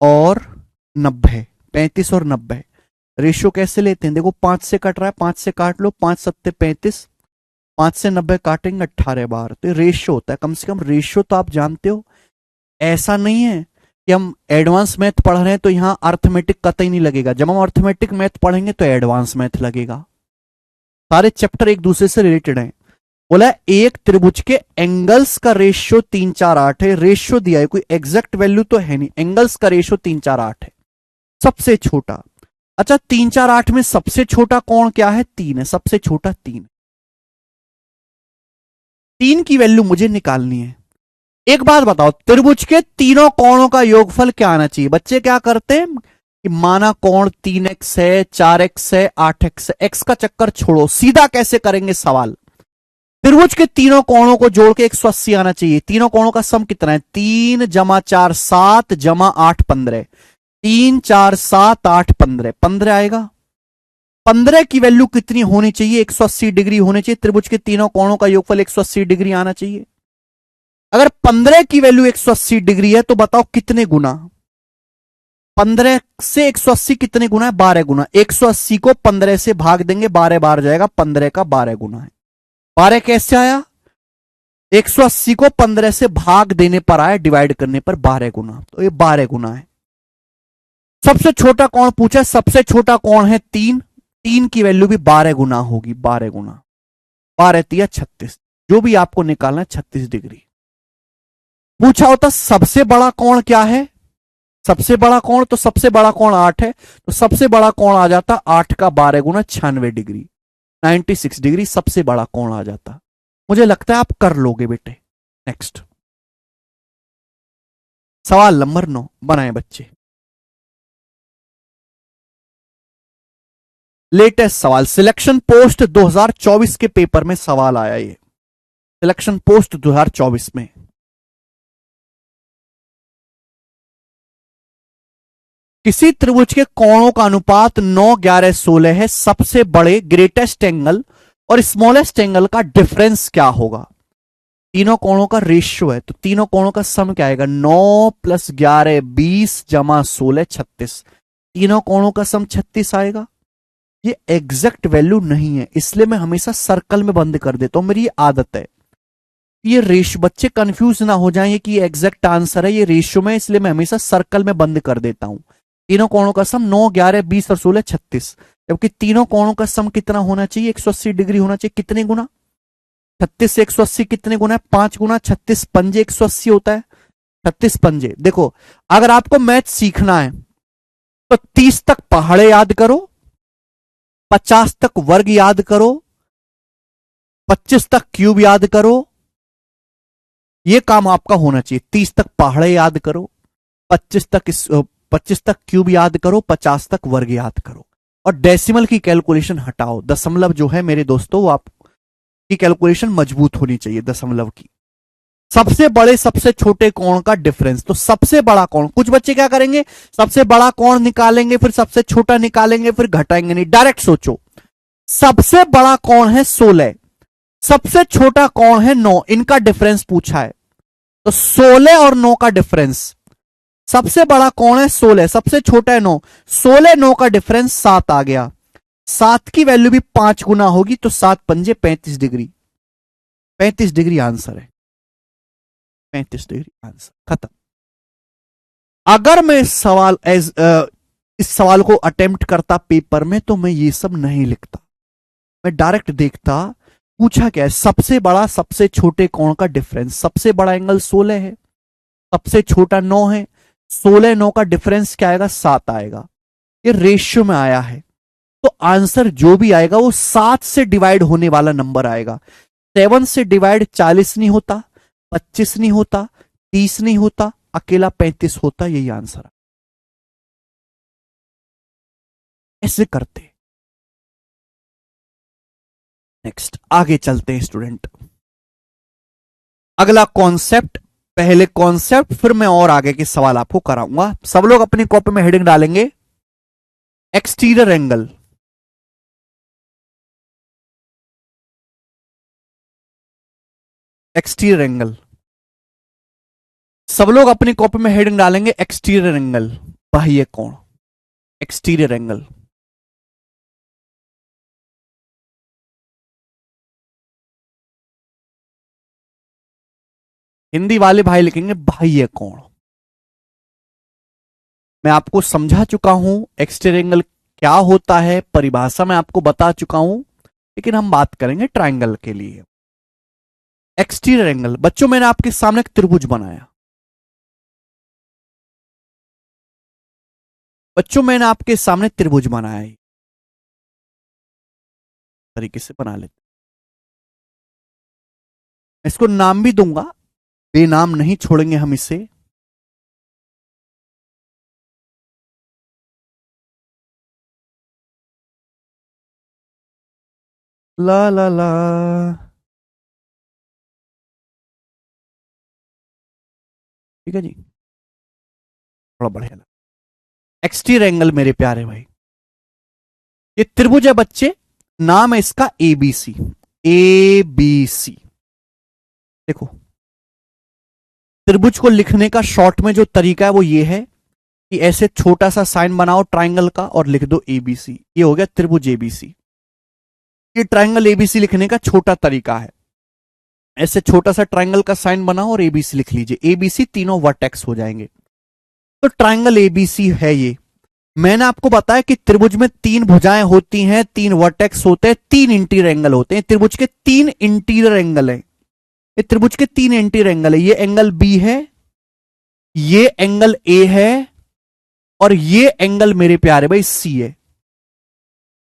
और 90। 35 और 90 रेशियो कैसे लेते हैं? देखो 5 से कट रहा है, 5 से काट लो, 5 सत्ते 35, 5 से 90 काटेंगे 18 बार, तो रेशियो होता है। कम से कम रेशियो तो आप जानते हो। ऐसा नहीं है कि हम एडवांस मैथ पढ़ रहे हैं तो यहां अर्थमेटिक कतई नहीं लगेगा। जब हम अर्थमेटिक मैथ पढ़ेंगे तो एडवांस मैथ लगेगा। सारे चैप्टर एक दूसरे से रिलेटेड हैं। बोला एक त्रिभुज के एंगल्स का रेशियो 3 4 8 है। रेशियो दिया है, कोई एग्जैक्ट वैल्यू तो है नहीं। एंगल्स का रेशियो 3 4 8 है, सबसे छोटा। अच्छा 3 4 8 में सबसे छोटा कोण क्या है? 3 है, सबसे छोटा 3। 3 की वैल्यू मुझे निकालनी है। एक बात बताओ, त्रिभुज के तीनों कोणों का योगफल क्या आना चाहिए? बच्चे क्या करते हैं कि माना कोण 3x है, 4x है, 8x है। x का चक्कर छोड़ो, सीधा कैसे करेंगे सवाल। त्रिभुज के तीनों कोणों को जोड़ के 180 आना चाहिए। तीनों कोणों का सम कितना है? 3 जमा 4 7 जमा 8 15। 3 4 7 8 15, 15 आएगा। 15 की वैल्यू कितनी होनी चाहिए? 180 डिग्री होनी चाहिए। त्रिभुज के तीनों कोणों का योगफल 180 डिग्री आना चाहिए। अगर 15 की वैल्यू 180 डिग्री है तो बताओ कितने गुना? 15 से 180 कितने गुना है? 12 गुना। 180 को 15 से भाग देंगे, 12 बार जाएगा, 15 का 12 गुना है। 12 कैसे आया? 180 को 15 से भाग देने पर आया, डिवाइड करने पर 12 गुना, तो ये 12 गुना है। सबसे छोटा कौन पूछा? सबसे छोटा कौन है? 3। 3 की वैल्यू भी 12 गुना होगी, 12 गुना। 12 3 36, जो भी आपको निकालना है 36 डिग्री। पूछा होता सबसे बड़ा कोण क्या है, सबसे बड़ा कोण, तो सबसे बड़ा कोण 8 है, तो सबसे बड़ा कोण आ जाता 8 का 12 गुना 96 डिग्री, 96 डिग्री सबसे बड़ा कोण आ जाता। मुझे लगता है आप कर लोगे बेटे। नेक्स्ट सवाल नंबर 9 बनाए बच्चे। लेटेस्ट सवाल सिलेक्शन पोस्ट 2024 के पेपर में सवाल आया, ये सिलेक्शन पोस्ट 2024 में। किसी त्रिभुज के कोणों का अनुपात 9, 11, 16 है, सबसे बड़े ग्रेटेस्ट एंगल और स्मॉलेस्ट एंगल का डिफरेंस क्या होगा। तीनों कोणों का रेशियो है, तो तीनों कोणों का सम क्या आएगा, 9 + 11 20 जमा 16 36, तीनों कोणों का सम 36 आएगा। ये एग्जैक्ट वैल्यू नहीं है, इसलिए मैं हमेशा सर्कल में बंद कर देता हूं, मेरी ये आदत है। ये रेशियो, बच्चे कंफ्यूज ना हो जाएं कि ये एग्जैक्ट आंसर है, ये रेशियो में, इसलिए मैं हमेशा सर्कल में बंद कर देता हूं। तीनों कोणों का सम 9, 11, 20 और 16 36, जबकि तीनों कोणों का सम कितना होना चाहिए, 180 डिग्री होना चाहिए। कितने गुना, 36 से 180 कितने गुना है, 5 गुना। 36 पंजे 180 होता है, 36 पंजे। देखो अगर आपको मैथ सीखना है तो 30 तक पहाड़े याद करो, 50 तक वर्ग याद करो, 25 तक क्यूब याद करो, ये काम आपका होना चाहिए। 30 तक पहाड़े याद करो, 25 तक क्यूब याद करो, 50 तक वर्ग याद करो, और डेसिमल की कैलकुलेशन हटाओ। दशमलव जो है मेरे दोस्तों, वो आपकी कैलकुलेशन मजबूत होनी चाहिए दशमलव की। सबसे बड़े सबसे छोटे कोण का डिफरेंस, तो सबसे बड़ा कोण, कुछ बच्चे क्या करेंगे, सबसे बड़ा कोण निकालेंगे फिर सबसे छोटा निकालेंगे फिर घटाएंगे, नहीं, डायरेक्ट सोचो। सबसे बड़ा कोण है 16, सबसे छोटा कोण है 9, इनका डिफरेंस पूछा है, तो 16 और 9 का डिफरेंस, सबसे बड़ा कोण है 16, सबसे छोटा है 9, 16 9 का डिफरेंस 7 आ गया। 7 की वैल्यू भी 5 गुना होगी, तो 7 पंजे 35 डिग्री, 35 डिग्री आंसर है, 35 डिग्री आंसर, खत्म। अगर मैं इस सवाल को अटेम्प्ट करता पेपर में तो मैं ये सब नहीं लिखता, मैं डायरेक्ट देखता पूछा क्या है, सबसे बड़ा सबसे छोटे कोण का डिफरेंस। सबसे बड़ा एंगल 16 है, सबसे छोटा 9 है, 16 9 का डिफरेंस क्या आएगा, 7 आएगा। ये रेशियो में आया है, तो आंसर जो भी आएगा वो 7 से डिवाइड होने वाला नंबर आएगा। 7 से डिवाइड 40 नहीं होता, 25 नहीं होता, 30 नहीं होता, अकेला 35 होता। यही आंसर है, ऐसे करते। नेक्स्ट आगे चलते हैं स्टूडेंट। अगला कॉन्सेप्ट, पहले कॉन्सेप्ट फिर मैं और आगे के सवाल आपको कराऊंगा। सब लोग अपनी कॉपी में हेडिंग डालेंगे, एक्सटीरियर एंगल। एक्सटीरियर एंगल, सब लोग अपनी कॉपी में हेडिंग डालेंगे एक्सटीरियर एंगल, बाह्य कोण, एक्सटीरियर एंगल। हिंदी वाले भाई लिखेंगे बाह्य कोण। मैं आपको समझा चुका हूं एक्सटीरियर एंगल क्या होता है, परिभाषा मैं आपको बता चुका हूं, लेकिन हम बात करेंगे ट्रायंगल के लिए। एक्सटीरियर एंगल, बच्चों मैंने आपके सामने एक त्रिभुज बनाया, बच्चों मैंने आपके सामने त्रिभुज बनाया है, तरीके से बना लेते, इसको नाम भी दूंगा, बेनाम नहीं छोड़ेंगे हम इसे। ला ला ला, ठीक है जी, थोड़ा बढ़िया। एक्सटीरियर एंगल मेरे प्यारे भाई, ये त्रिभुज है बच्चे, नाम है इसका एबीसी। एबीसी, देखो त्रिभुज को लिखने का शॉर्ट में जो तरीका है वो ये है कि ऐसे छोटा सा साइन बनाओ ट्रायंगल का और लिख दो एबीसी, ये हो गया त्रिभुज एबीसी। ये ट्रायंगल एबीसी लिखने का छोटा तरीका है, ऐसे छोटा सा ट्रायंगल का साइन बनाओ और एबीसी लिख लीजिए, एबीसी तीनों वर्टेक्स हो जाएंगे। तो ट्रायंगल एबीसी है ये। मैंने आपको बताया कि त्रिभुज में 3 भुजाएं होती हैं, 3 वर्टेक्स होते हैं, 3 इंटीरियर एंगल होते हैं। त्रिभुज के 3 इंटीरियर एंगल हैं, ये त्रिभुज के तीन इंटीरियर एंगल है, ये एंगल बी है, ये एंगल ए है और ये एंगल मेरे प्यारे भाई सी है।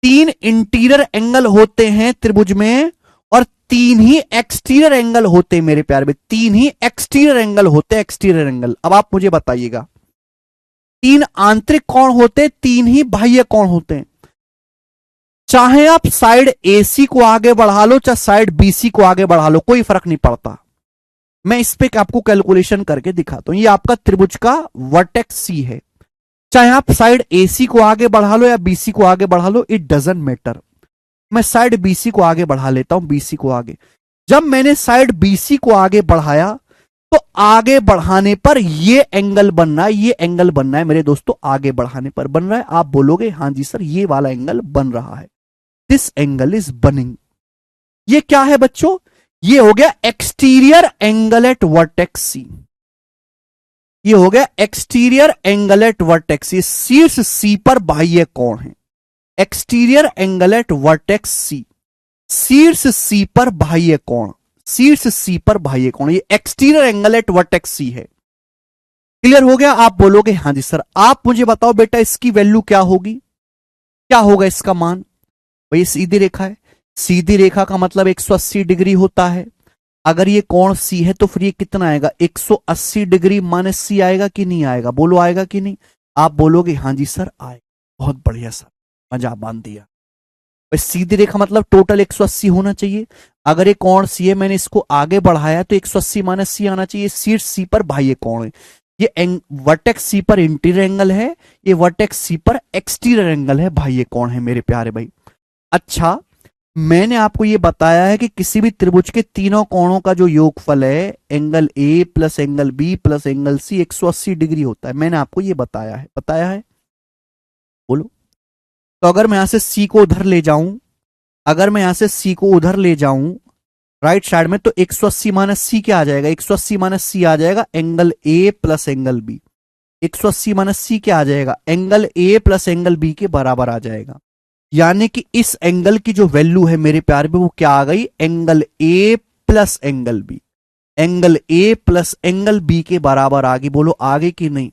तीन इंटीरियर एंगल होते हैं त्रिभुज में और तीन ही एक्सटीरियर एंगल होते हैं मेरे प्यारे भाई, तीन ही एक्सटीरियर एंगल होते हैं, एक्सटीरियर एंगल। अब आप मुझे बताइएगा, तीन आंतरिक कोण होते, तीन ही बाह्य कोण होते हैं। चाहे आप साइड एसी को आगे बढ़ा लो, चाहे साइड बीसी को आगे बढ़ा लो, कोई फर्क नहीं पड़ता। मैं इस पे आपको कैलकुलेशन करके दिखाता हूं। ये आपका त्रिभुज का वर्टेक्स सी है, चाहे आप साइड एसी को आगे बढ़ा लो या बीसी को आगे बढ़ा लो, इट डजंट मैटर। मैं साइड बीसी को आगे बढ़ा लेता हूं, बीसी को आगे। जब मैंने साइड बीसी को आगे बढ़ाया तो आगे बढ़ाने पर ये एंगल बन रहा है, ये एंगल बन रहा है मेरे दोस्तों, आगे बढ़ाने पर बन रहा है। आप बोलोगे हां जी सर ये वाला एंगल बन रहा है, दिस एंगल इज बनिंग। ये क्या है बच्चों? ये हो गया एक्सटीरियर एंगल एट वर्टेक्स सी। ये हो गया exterior angle at vertex C, शीर्ष सी पर बाह्य कोण है। Exterior angle at vertex C, शीर्ष सी पर बाह्य कोण, शीर्ष सी पर बाह्य कोण, ये एक्सटीरियर एंगल एट वर्टेक्स सी है। क्लियर हो गया? आप बोलोगे हां जी सर। आप मुझे बताओ बेटा इसकी वैल्यू क्या होगी, क्या होगा इसका मान? भाई सीधी रेखा है, सीधी रेखा का मतलब 180 डिग्री होता है। अगर ये कोण सी है तो फिर ये कितना आएगा? 180 डिग्री माइनस सी आएगा कि नहीं आएगा? बोलो आएगा कि नहीं? आप बोलोगे हां जी सर आएगा। बहुत बढ़िया सर, मजा बांध दिया। सीधी रेखा मतलब टोटल 180 होना चाहिए। अगर ये कोण सी है, मैंने इसको आगे बढ़ाया तो 180 माइनस सी आना चाहिए। शीर्ष सी पर बाह्य कोण है, ये वर्टेक्स सी पर इंटीरियर एंगल है, ये वर्टेक्स सी पर एक्सटीरियर एंगल है, बाह्य कोण है मेरे प्यारे भाई। अच्छा, मैंने आपको ये बताया है कि किसी भी त्रिभुज के तीनों कोणों का जो योगफल है, angle A plus angle B plus angle C 180 degree होता है। मैंने आपको ये बताया है, बताया है? बोलो। तो अगर मैं यहां से सी को उधर ले जाऊं, अगर मैं यहां से सी को उधर ले जाऊं राइट साइड में, तो 180 माइनस सी क्या आ जाएगा? 180 माइनस सी आ जाएगा angle A plus angle B. 180 minus C क्या आ जाएगा? Angle A plus angle B के बराबर आ जाएगा। यानी कि इस एंगल की जो वैल्यू है मेरे प्यारे में, वो क्या आ गई? Angle A plus angle B, angle A plus angle B के बराबर आ गई। बोलो आगे कि नहीं?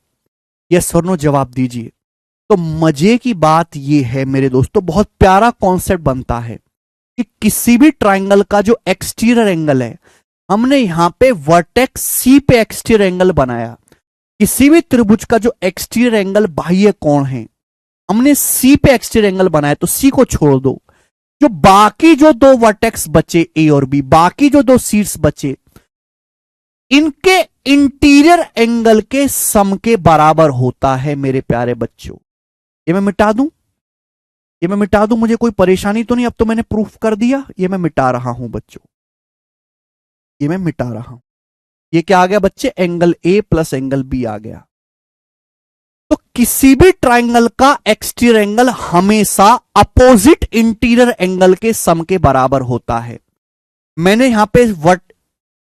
यस और नो जवाब दीजिए। तो मजे की बात यह है मेरे दोस्तों, बहुत प्यारा कॉन्सेप्ट बनता है कि किसी भी ट्राइंगल का जो एक्सटीरियर एंगल है, हमने यहां पे वर्टेक्स सी पे एक्सटीरियर एंगल बनाया। किसी भी त्रिभुज का जो एक्सटीरियर एंगल बाह्य कोण है, हमने सी पे एक्सटीरियर एंगल बनाया, तो सी को छोड़ दो। जो बाकी जो दो वर्टेक्स बचे ए और बी, बाकी जो दो शीर्ष बचे, इनके इंटीरियर एंगल के सम के बराबर होता है मेरे प्यारे बच्चों। ये मैं मिटा दूं, ये मैं मिटा दूं, मुझे कोई परेशानी तो नहीं? अब तो मैंने प्रूफ कर दिया। ये मैं मिटा रहा हूं बच्चों, ये मैं मिटा रहा हूं। ये क्या आ गया बच्चे? Angle A plus angle B आ गया। तो किसी भी ट्राइंगल का एक्सटीरियर एंगल हमेशा अपोजिट इंटीरियर एंगल के सम के बराबर होता है। मैंने यहां पे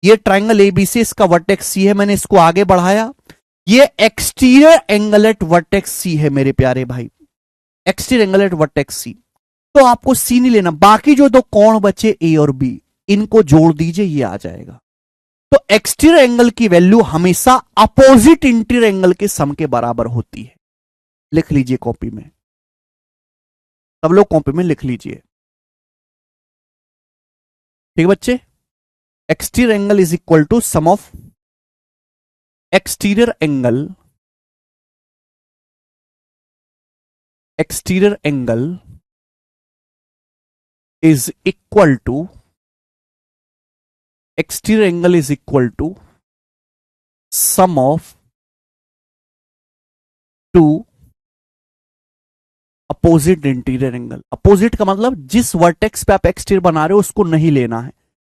ये ट्राइंगल एबीसी, इसका वर्टेक्स सी है, मैंने इसको आगे बढ़ाया, ये एक्सटीरियर एंगल एट वर्टेक्स सी है मेरे प्यारे भाई, एक्सटीरियर एंगल एट वर्टेक्स सी। तो आपको सी नहीं लेना, बाकी जो दो कोण बचे ए और बी, इनको जोड़ दीजिए, ये आ जाएगा। तो एक्सटीरियर एंगल की वैल्यू हमेशा अपोजिट इंटीरियर एंगल के सम के बराबर होती है। लिख लीजिए कॉपी में, सब लोग कॉपी में लिख लीजिए, ठीक बच्चे? Exterior angle is equal to sum of exterior angle, exterior angle is equal to, exterior angle is equal to sum of two opposite interior angle. Opposite का मतलब जिस वर्टेक्स पे आप एक्सटीरियर बना रहे हो उसको नहीं लेना है,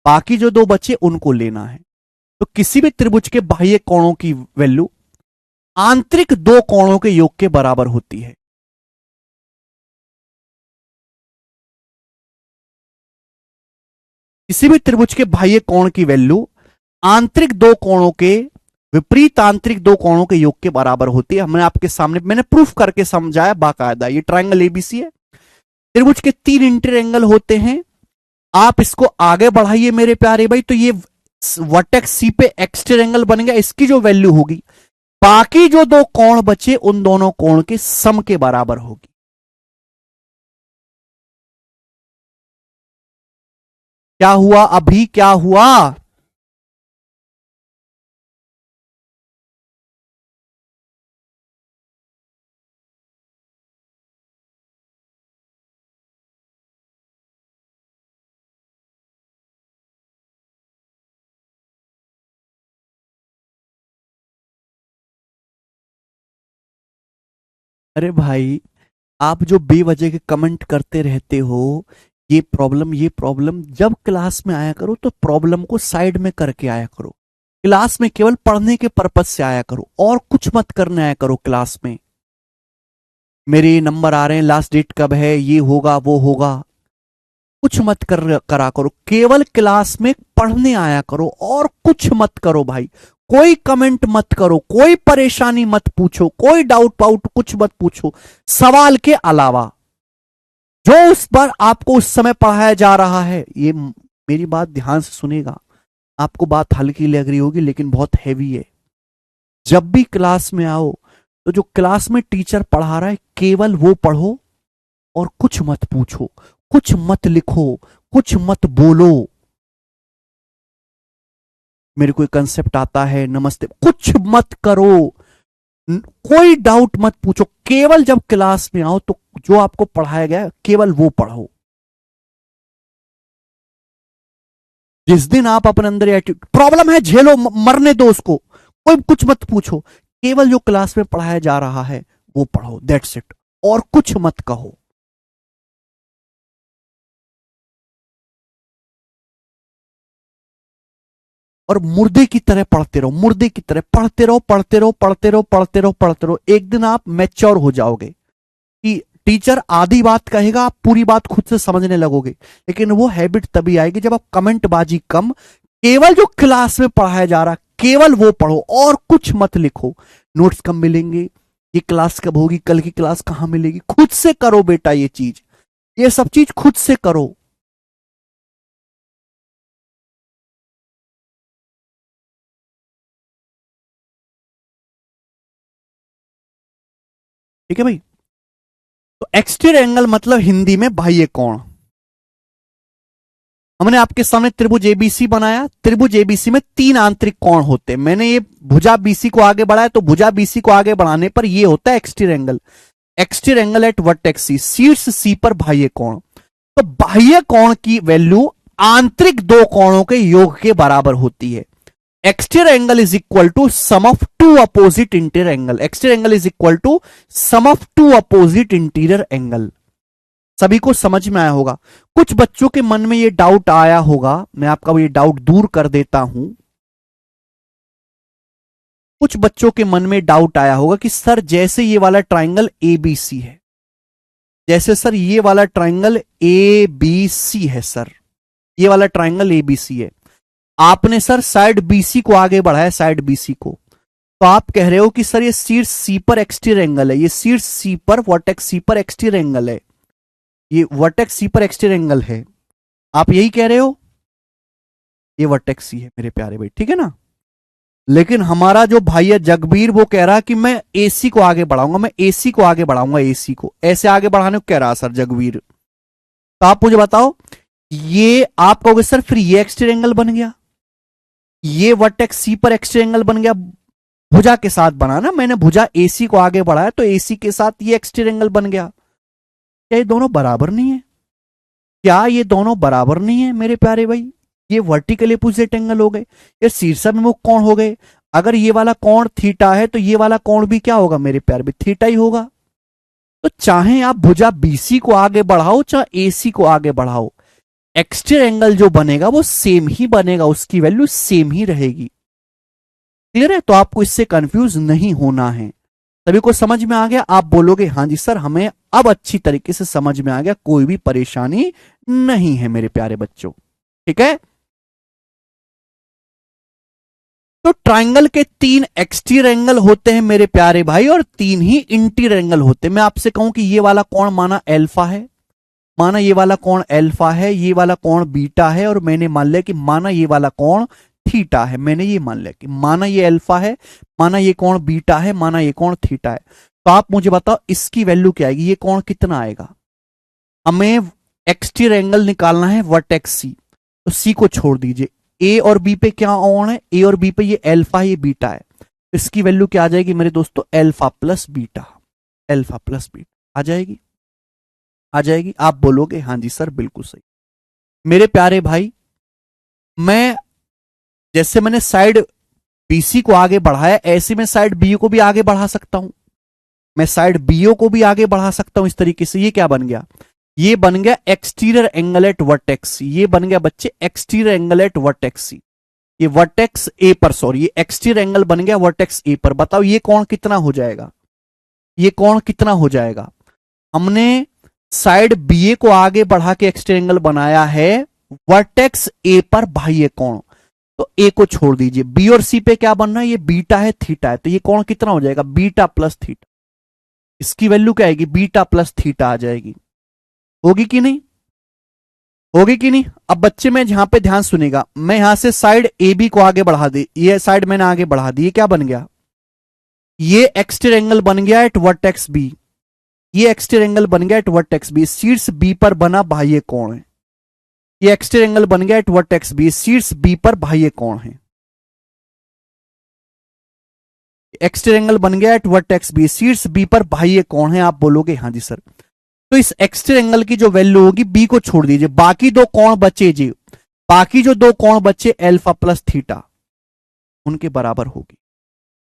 बाकी जो दो बचे उनको लेना है। तो किसी भी त्रिभुज के बाह्य कोणों की वैल्यू आंतरिक दो कोणों के योग के बराबर होती है। किसी भी त्रिभुज के बाह्य कोण की वैल्यू आंतरिक दो कोणों के विपरीत आंतरिक दो कोणों के योग के बराबर होती है। हमने आपके सामने मैंने प्रूफ करके समझाया बाकायदा। ये ट्राइंगल एबीसी है, त्रिभुज के तीन इंटीरियर एंगल होते हैं। आप इसको आगे बढ़ाइए मेरे प्यारे भाई, तो ये वर्टेक्स सी पे एक्सटीरियर एंगल बन गया, इसकी जो वैल्यू होगी बाकी जो दो कोण बचे उन दोनों कोण के सम के बराबर होगी। क्या हुआ अभी, क्या हुआ? अरे भाई, आप जो बेवजह के कमेंट करते रहते हो, ये प्रॉब्लम ये प्रॉब्लम, जब क्लास में आया करो तो प्रॉब्लम को साइड में करके आया करो। क्लास में केवल पढ़ने के पर्पज से आया करो और कुछ मत करने आया करो क्लास में। मेरे नंबर आ रहे हैं, लास्ट डेट कब है, ये होगा वो होगा, कुछ मत करा करो। केवल क्लास में पढ़ने आया करो और कुछ मत करो भाई। कोई कमेंट मत करो, कोई परेशानी मत पूछो, कोई डाउट पाउट कुछ मत पूछो सवाल के अलावा। जो उस पर आपको उस समय पढ़ाया जा रहा है, ये मेरी बात ध्यान से सुनेगा, आपको बात हल्की लग रही होगी लेकिन बहुत हैवी है। जब भी क्लास में आओ तो जो क्लास में टीचर पढ़ा रहा है केवल वो पढ़ो और कुछ मत पूछो, कुछ मत लिखो, कुछ मत बोलो। मेरे को कंसेप्ट आता है, नमस्ते, कुछ मत करो, कोई डाउट मत पूछो। केवल जब क्लास में आओ तो जो आपको पढ़ाया गया केवल वो पढ़ो। जिस दिन आप अपने अंदर एटीट्यूड, प्रॉब्लम है झेलो, मरने दो उसको, कोई कुछ मत पूछो, केवल जो क्लास में पढ़ाया जा रहा है वो पढ़ो, दैट्स इट, और कुछ मत कहो। और मुर्दे की तरह पढ़ते रहो, मुर्दे की तरह पढ़ते रहो, पढ़ते रहो, पढ़ते रहो, पढ़ते रहो, पढ़ते रहो। एक दिन आप मैच्योर हो जाओगे कि टीचर आधी बात कहेगा, आप पूरी बात खुद से समझने लगोगे। लेकिन वो हैबिट तभी आएगी जब आप कमेंट बाजी कम, केवल जो क्लास में पढ़ाया जा रहा केवल वो पढ़ो और कुछ मत लिखो। नोट्स कब मिलेंगे, ये क्लास कब होगी, कल की क्लास कहां मिलेगी, खुद से करो बेटा ये चीज, ये सब चीज खुद से करो। ठीक है भाई। तो एक्सटीरियर एंगल मतलब हिंदी में बाह्य कोण। हमने आपके सामने त्रिभुज एबीसी बनाया, त्रिभुज एबीसी में 3 आंतरिक कोण होते हैं। मैंने ये भुजा बीसी को आगे बढ़ाया तो भुजा बीसी को आगे बढ़ाने पर ये होता है exterior angle. Exterior angle at vertex C, शीर्ष सी पर बाह्य कोण। तो बाह्य कोण की वैल्यू आंतरिक दो कोणों के योग के बराबर होती है। Exterior angle is equal to sum of two opposite interior angle. Exterior angle is equal to sum of two opposite interior angle. सभी को समझ में आया होगा। कुछ बच्चों के मन में ये डाउट आया होगा, मैं आपका ये डाउट दूर कर देता हूं। कुछ बच्चों के मन में डाउट आया होगा कि सर जैसे ये वाला ट्राइंगल एबीसी है, जैसे सर ये वाला ट्राइंगल एबीसी है, सर ये वाला ट्राइंगल एबीसी है, आपने सर साइड बीसी को आगे बढ़ाया, साइड बीसी को, तो आप कह रहे हो कि सर ये शीर्ष सी पर एक्सटीरियर एंगल है, ये शीर्ष सी पर वर्टेक्स सी पर एक्सटीरियर एंगल है, ये वर्टेक्स सी पर एक्सटीरियर एंगल है, आप यही कह रहे हो, ये वर्टेक्स सी है मेरे प्यारे भाई, ठीक है ना। लेकिन हमारा जो भाई है जगबीर वो कह रहा है कि मैं एसी को आगे बढ़ाऊंगा, मैं एसी को आगे बढ़ाऊंगा, एसी को ऐसे आगे बढ़ाने को कह रहा सर जगबीर। तो आप मुझे बताओ, ये आप कहोगे सर फिर ये एक्सटीरियर एंगल बन गया, ये वर्टेक्स सी पर एक्सटीरियर एंगल बन गया, भुजा के साथ बना ना, मैंने भुजा एसी को आगे बढ़ाया तो एसी के साथ ये एक्सटीरियर एंगल बन गया। क्या ये दोनों बराबर नहीं है? क्या ये दोनों बराबर नहीं है मेरे प्यारे भाई? ये वर्टिकल अपोजिट एंगल हो गए, ये शीर्षाभिमुख कोण हो गए। अगर ये वाला कोण थीटा है तो ये वाला कोण भी क्या होगा मेरे प्यारे भाई? थीटा ही होगा। तो चाहे आप भुजा बीसी को आगे बढ़ाओ चाहे एसी को आगे बढ़ाओ, एक्सटीरियर एंगल जो बनेगा वो सेम ही बनेगा, उसकी वैल्यू सेम ही रहेगी। क्लियर है? तो आपको इससे कंफ्यूज नहीं होना है। सभी को समझ में आ गया? आप बोलोगे हाँ जी सर हमें अब अच्छी तरीके से समझ में आ गया, कोई भी परेशानी नहीं है मेरे प्यारे बच्चों, ठीक है। तो ट्राइंगल के 3 एक्सटीरियर एंगल होते हैं मेरे प्यारे भाई और 3 ही इंटीरियर एंगल होते हैं। मैं आपसे कहूं कि ये वाला कोण माना अल्फा है, माना ये वाला कोण अल्फा है, ये वाला कोण बीटा है, और मैंने मान लिया कि माना ये वाला कोण थीटा है। मैंने ये मान लिया कि माना ये अल्फा है, माना ये कोण बीटा है, माना ये कोण थीटा है। तो आप मुझे बताओ इसकी वैल्यू क्या आएगी, ये कोण कितना आएगा। हमें एक्सटीरियर एंगल निकालना है वर्टेक्स सी, तो सी को छोड़ दीजिए। ए और बी पे क्या कोण है, ए और बी पे ये अल्फा ये बीटा है, तो इसकी वैल्यू क्या आ जाएगी मेरे दोस्तों, alpha plus beta. Alpha plus beta आ जाएगी, आ जाएगी। आप बोलोगे हाँ जी सर बिल्कुल सही। मेरे प्यारे भाई, मैं जैसे मैंने साइड बीसी को आगे बढ़ाया, ऐसे मैं साइड बी को भी आगे बढ़ा सकता हूं। मैं साइड बीओ को भी आगे बढ़ा सकता हूं इस तरीके से। ये क्या बन गया, ये बन गया एक्सटीरियर एंगल एट वर्टेक्स। ये बन गया बच्चे एक्सटीरियर एंगल एट वर्टेक्स। ये वर्टेक्स ए पर, सॉरी ये एक्सटीरियर एंगल बन गया वर्टेक्स ए पर। बताओ ये कोण कितना हो जाएगा, ये कोण कितना हो जाएगा। हमने साइड बीए को आगे बढ़ा के एक्सटीरियर एंगल बनाया है वर्टेक्स ए पर बाह्य कोण। तो ए को छोड़ दीजिए, बी और सी पे क्या बनना है, ये बीटा है थीटा है, तो ये कोण कितना हो जाएगा, बीटा प्लस थीटा। इसकी वैल्यू क्या आएगी, बीटा प्लस थीटा आ जाएगी। होगी कि नहीं, होगी कि नहीं। अब बच्चे में जहां पे ध्यान सुनेगा, मैं यहां से साइड ए बी को आगे बढ़ा दी, ये साइड मैंने आगे बढ़ा दी, ये क्या बन गया, ये एक्सटीरियर एंगल बन गया एट वर्टेक्स बी। ये एक्सटीरियर एंगल बन गया एट वर्टेक्स बी, शीर्ष बी पर बना बाह्य कोण है। ये एक्सटीरियर एंगल बन गया एट वर्टेक्स बी, शीर्ष बी पर बाह्य कोण है। एक्सटीरियर एंगल बन गया एट वर्टेक्स बी, शीर्ष बी पर बाह्य कोण है। आप बोलोगे हाँ जी सर। तो इस एक्सटीरियर एंगल की जो वैल्यू होगी, बी को छोड़ दीजिए, बाकी दो कोण बचे जी, बाकी जो दो कोण बचे अल्फा प्लस थीटा, उनके बराबर होगी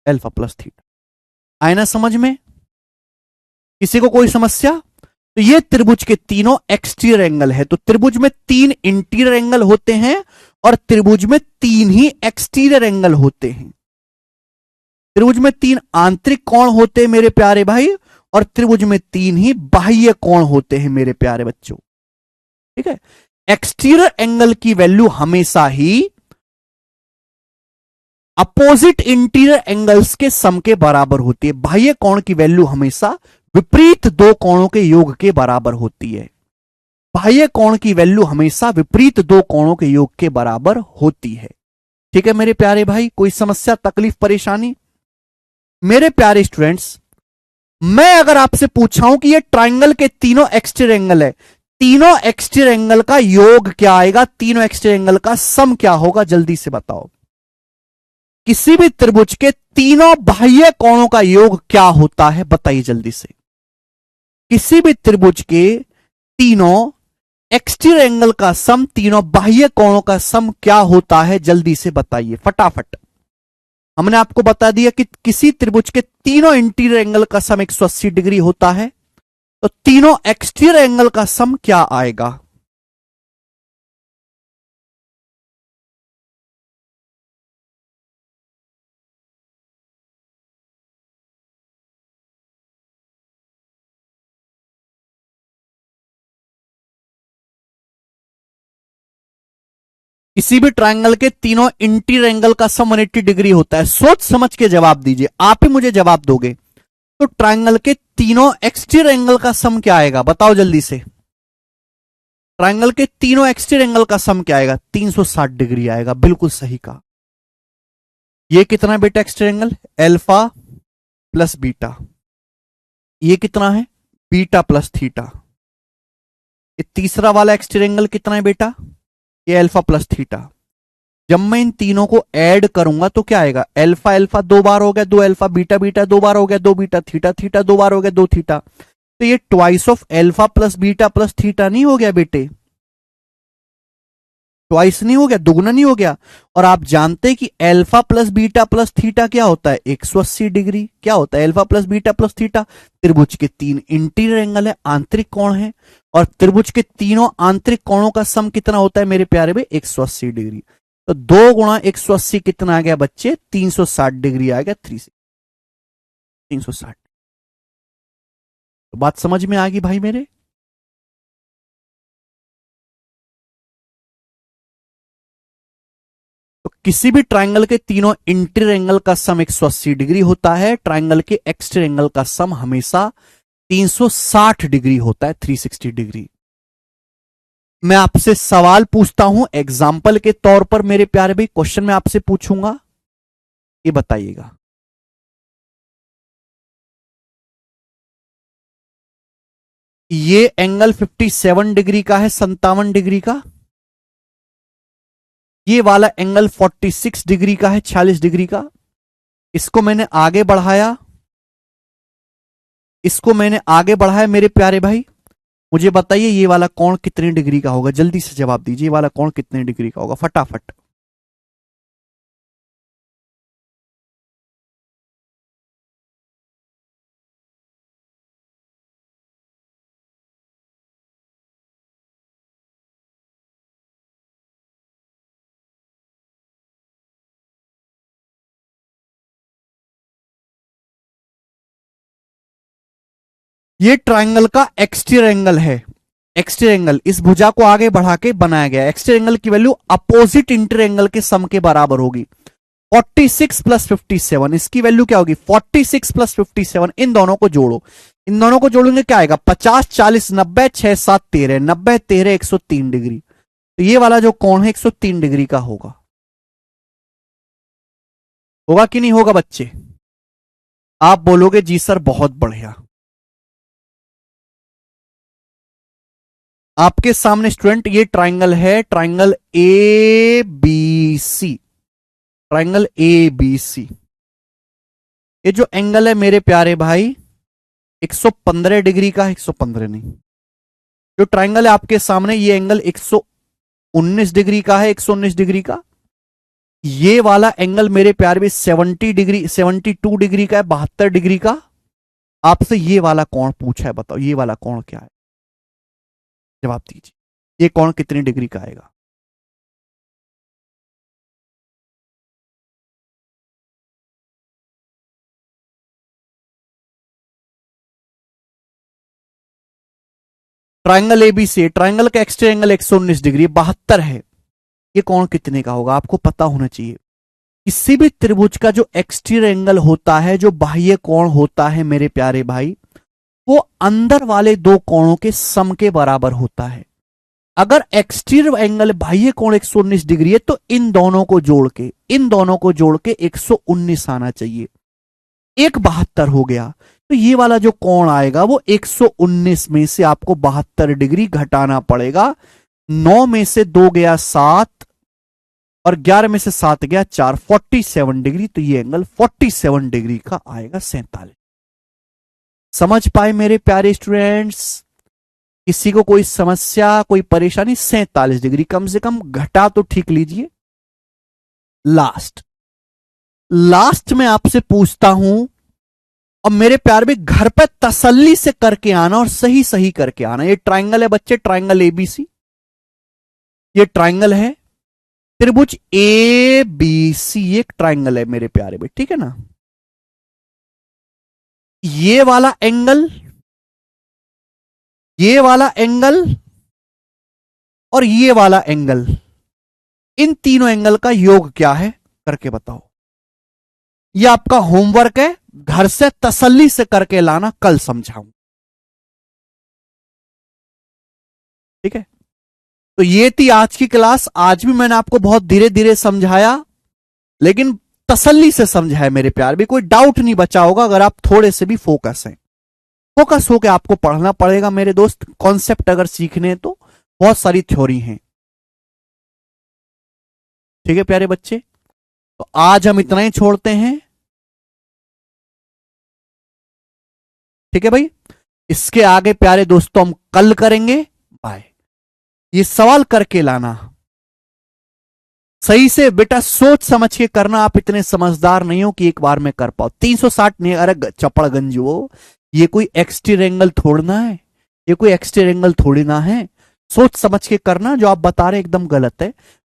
अल्फा प्लस थीटा। आए ना समझ में, किसी को कोई समस्या। तो ये त्रिभुज के तीनों एक्सटीरियर एंगल है। तो त्रिभुज में 3 इंटीरियर एंगल होते हैं और त्रिभुज में 3 ही एक्सटीरियर एंगल होते हैं। त्रिभुज में 3 आंतरिक कोण होते हैं मेरे प्यारे भाई, और त्रिभुज में 3 ही बाह्य कोण होते हैं मेरे प्यारे बच्चों। ठीक है, एक्सटीरियर एंगल की वैल्यू हमेशा ही अपोजिट इंटीरियर एंगल्स के सम के बराबर होती है। बाह्य कोण की वैल्यू हमेशा विपरीत दो कोणों के योग के बराबर होती है। बाह्य कोण की वैल्यू हमेशा विपरीत दो कोणों के योग के बराबर होती है। ठीक है मेरे प्यारे भाई, कोई समस्या तकलीफ परेशानी। मेरे प्यारे स्टूडेंट्स, मैं अगर आपसे पूछाऊं कि ये ट्राइंगल के तीनों एक्सटीरियर एंगल है, तीनों एक्सटीरियर एंगल का योग क्या आएगा, तीनों एक्सटीरियर एंगल का सम क्या होगा, जल्दी से बताओ। किसी भी त्रिभुज के तीनों बाह्य कोणों का योग क्या होता है, बताइए जल्दी से। किसी भी त्रिभुज के तीनों एक्सटीरियर एंगल का सम, तीनों बाह्य कोणों का सम क्या होता है, जल्दी से बताइए फटाफट। हमने आपको बता दिया कि किसी त्रिभुज के तीनों इंटीरियर एंगल का सम 180 डिग्री होता है, तो तीनों एक्सटीरियर एंगल का सम क्या आएगा। किसी भी ट्रायंगल के तीनों इंटीरियर एंगल का सम 180 डिग्री होता है। सोच समझ के जवाब दीजिए, आप ही मुझे जवाब दोगे। तो ट्रायंगल के तीनों एक्सटीरियर एंगल का सम क्या आएगा, बताओ जल्दी से। ट्रायंगल के तीनों एक्सटीरियर एंगल का सम क्या आएगा, 360 डिग्री आएगा। बिल्कुल सही कहा। ये कितना है बेटा exterior angle, alpha plus beta. ये कितना है, बीटा प्लस थीटा। ये तीसरा वाला एक्सटीरियर एंगल कितना है बेटा, ये अल्फा प्लस थीटा। जब मैं इन तीनों को ऐड करूंगा तो क्या आएगा, अल्फा अल्फा 2 बार हो गया 2 अल्फा, बीटा बीटा 2 बार हो गया 2 बीटा, थीटा थीटा 2 बार हो गया 2 थीटा। तो ये twice of alpha plus beta plus theta नहीं हो गया बेटे, ट्वाइस नहीं हो गया, दुगुना नहीं हो गया। और आप जानते हैं कि alpha plus beta plus theta क्या होता है, 180 डिग्री। क्या होता है alpha plus beta plus theta, त्रिभुज के 3 इंटीरियर एंगल है, आंतरिक कोण है, और त्रिभुज के तीनों आंतरिक कोणों का सम कितना होता है मेरे प्यारे भाई, 180 डिग्री। तो 2 गुणा 180 कितना आ गया बच्चे, 360 डिग्री आ गया, 360। तो बात समझ में आ गई भाई मेरे। तो किसी भी ट्रायंगल के तीनों इंटीरियर एंगल का सम 180 डिग्री होता है, ट्रायंगल के एक्सटीरियर एंगल का सम हमेशा 360 डिग्री होता है, 360 डिग्री। मैं आपसे सवाल पूछता हूं एग्जाम्पल के तौर पर मेरे प्यारे भाई, क्वेश्चन मैं आपसे पूछूंगा, ये बताइएगा। ये एंगल 57 डिग्री का है, 57 डिग्री का। ये वाला एंगल 46 डिग्री का है, 46 डिग्री का। इसको मैंने आगे बढ़ाया, इसको मैंने आगे बढ़ाया मेरे प्यारे भाई। मुझे बताइए ये वाला कोण कितने डिग्री का होगा, जल्दी से जवाब दीजिए, ये वाला कोण कितने डिग्री का होगा फटाफट। ये ट्रायंगल का एक्सटीरियर एंगल है। एक्सटीरियर एंगल इस भुजा को आगे बढ़ा के बनाया गया। एक्सटीरियर एंगल की वैल्यू अपोजिट इंटीरियर एंगल के सम के बराबर होगी। 46 प्लस 57, इसकी वैल्यू क्या होगी 46 प्लस 57। इन दोनों को जोड़ो, इन दोनों को जोड़ेंगे क्या आएगा 50 40 90 6 7 13, 90 13 103 डिग्री। तो ये वाला जो कोण है 103 डिग्री का होगा। होगा कि नहीं होगा बच्चे? आप बोलोगे जी सर बहुत बढ़िया। आपके सामने स्टूडेंट ये ट्राइंगल है, triangle A B C, triangle A B C. ये जो एंगल है मेरे प्यारे भाई 115 डिग्री का है, 115 नहीं, जो ट्राइंगल है आपके सामने ये एंगल 119 डिग्री का है, 119 डिग्री का। ये वाला एंगल मेरे प्यारे भाई 70 डिग्री 72 डिग्री का है, 72 डिग्री का। आपसे ये वाला कोण पूछा है, बताओ ये वाला कोण क्या है, जवाब दीजिए। ये कोण कितनी डिग्री का आएगा? ट्राइंगल एबीसी, ट्राइंगल का एक्सटीरियर एंगल 119 डिग्री 72 है। ये कोण कितने का होगा आपको पता होना चाहिए। किसी भी त्रिभुज का जो एक्सटीरियर एंगल होता है, जो बाह्य कोण होता है मेरे प्यारे भाई, वो अंदर वाले दो कोणों के सम के बराबर होता है। अगर एक्सटीरियर एंगल बाह्य कोण 119 डिग्री है तो इन दोनों को जोड़ के, इन दोनों को जोड़ के 119 आना चाहिए। एक 72 हो गया, तो ये वाला जो कोण आएगा वो 119 में से आपको 72 डिग्री घटाना पड़ेगा। 9 में से 2 गया 7 और 11 में से 7 गया 4, 47 डिग्री। तो ये एंगल 47 डिग्री का आएगा, 47। समझ पाए मेरे प्यारे स्टूडेंट्स? किसी को कोई समस्या कोई परेशानी? 47 डिग्री कम से कम घटा तो ठीक लीजिए। लास्ट में आपसे पूछता हूं, और मेरे प्यार भी घर पे तसल्ली से करके आना और सही सही करके आना। ये ट्राइंगल है बच्चे, ट्राइंगल एबीसी, ये ट्राइंगल है। त्रिभुज ए बी सी एक ट्राइंगल है मेरे प्यारे भाई, ठीक है ना। ये वाला एंगल, ये वाला एंगल और ये वाला एंगल, इन तीनों एंगल का योग क्या है करके बताओ। ये आपका होमवर्क है, घर से तसल्ली से करके लाना, कल समझाऊं, ठीक है। तो ये थी आज की क्लास। आज भी मैंने आपको बहुत धीरे धीरे समझाया, लेकिन तसल्ली से समझाया मेरे प्यार भी। कोई डाउट नहीं बचा होगा अगर आप थोड़े से भी फोकस हैं। फोकस होकर आपको पढ़ना पड़ेगा मेरे दोस्त। कॉन्सेप्ट अगर सीखने तो बहुत सारी थ्योरी हैं, ठीक है प्यारे बच्चे। तो आज हम इतना ही छोड़ते हैं, ठीक है भाई। इसके आगे प्यारे दोस्तों हम कल करेंगे। बाय। ये सवाल करके लाना सही से बेटा, सोच समझ के करना। आप इतने समझदार नहीं हो कि एक बार में कर पाओ। 360 नहीं, अरे चपड़गंज वो, ये कोई एक्सटीरियर एंगल थोड़ना है, ये कोई एक्सटीरियर एंगल थोड़ी ना है। सोच समझ के करना, जो आप बता रहे एकदम गलत है।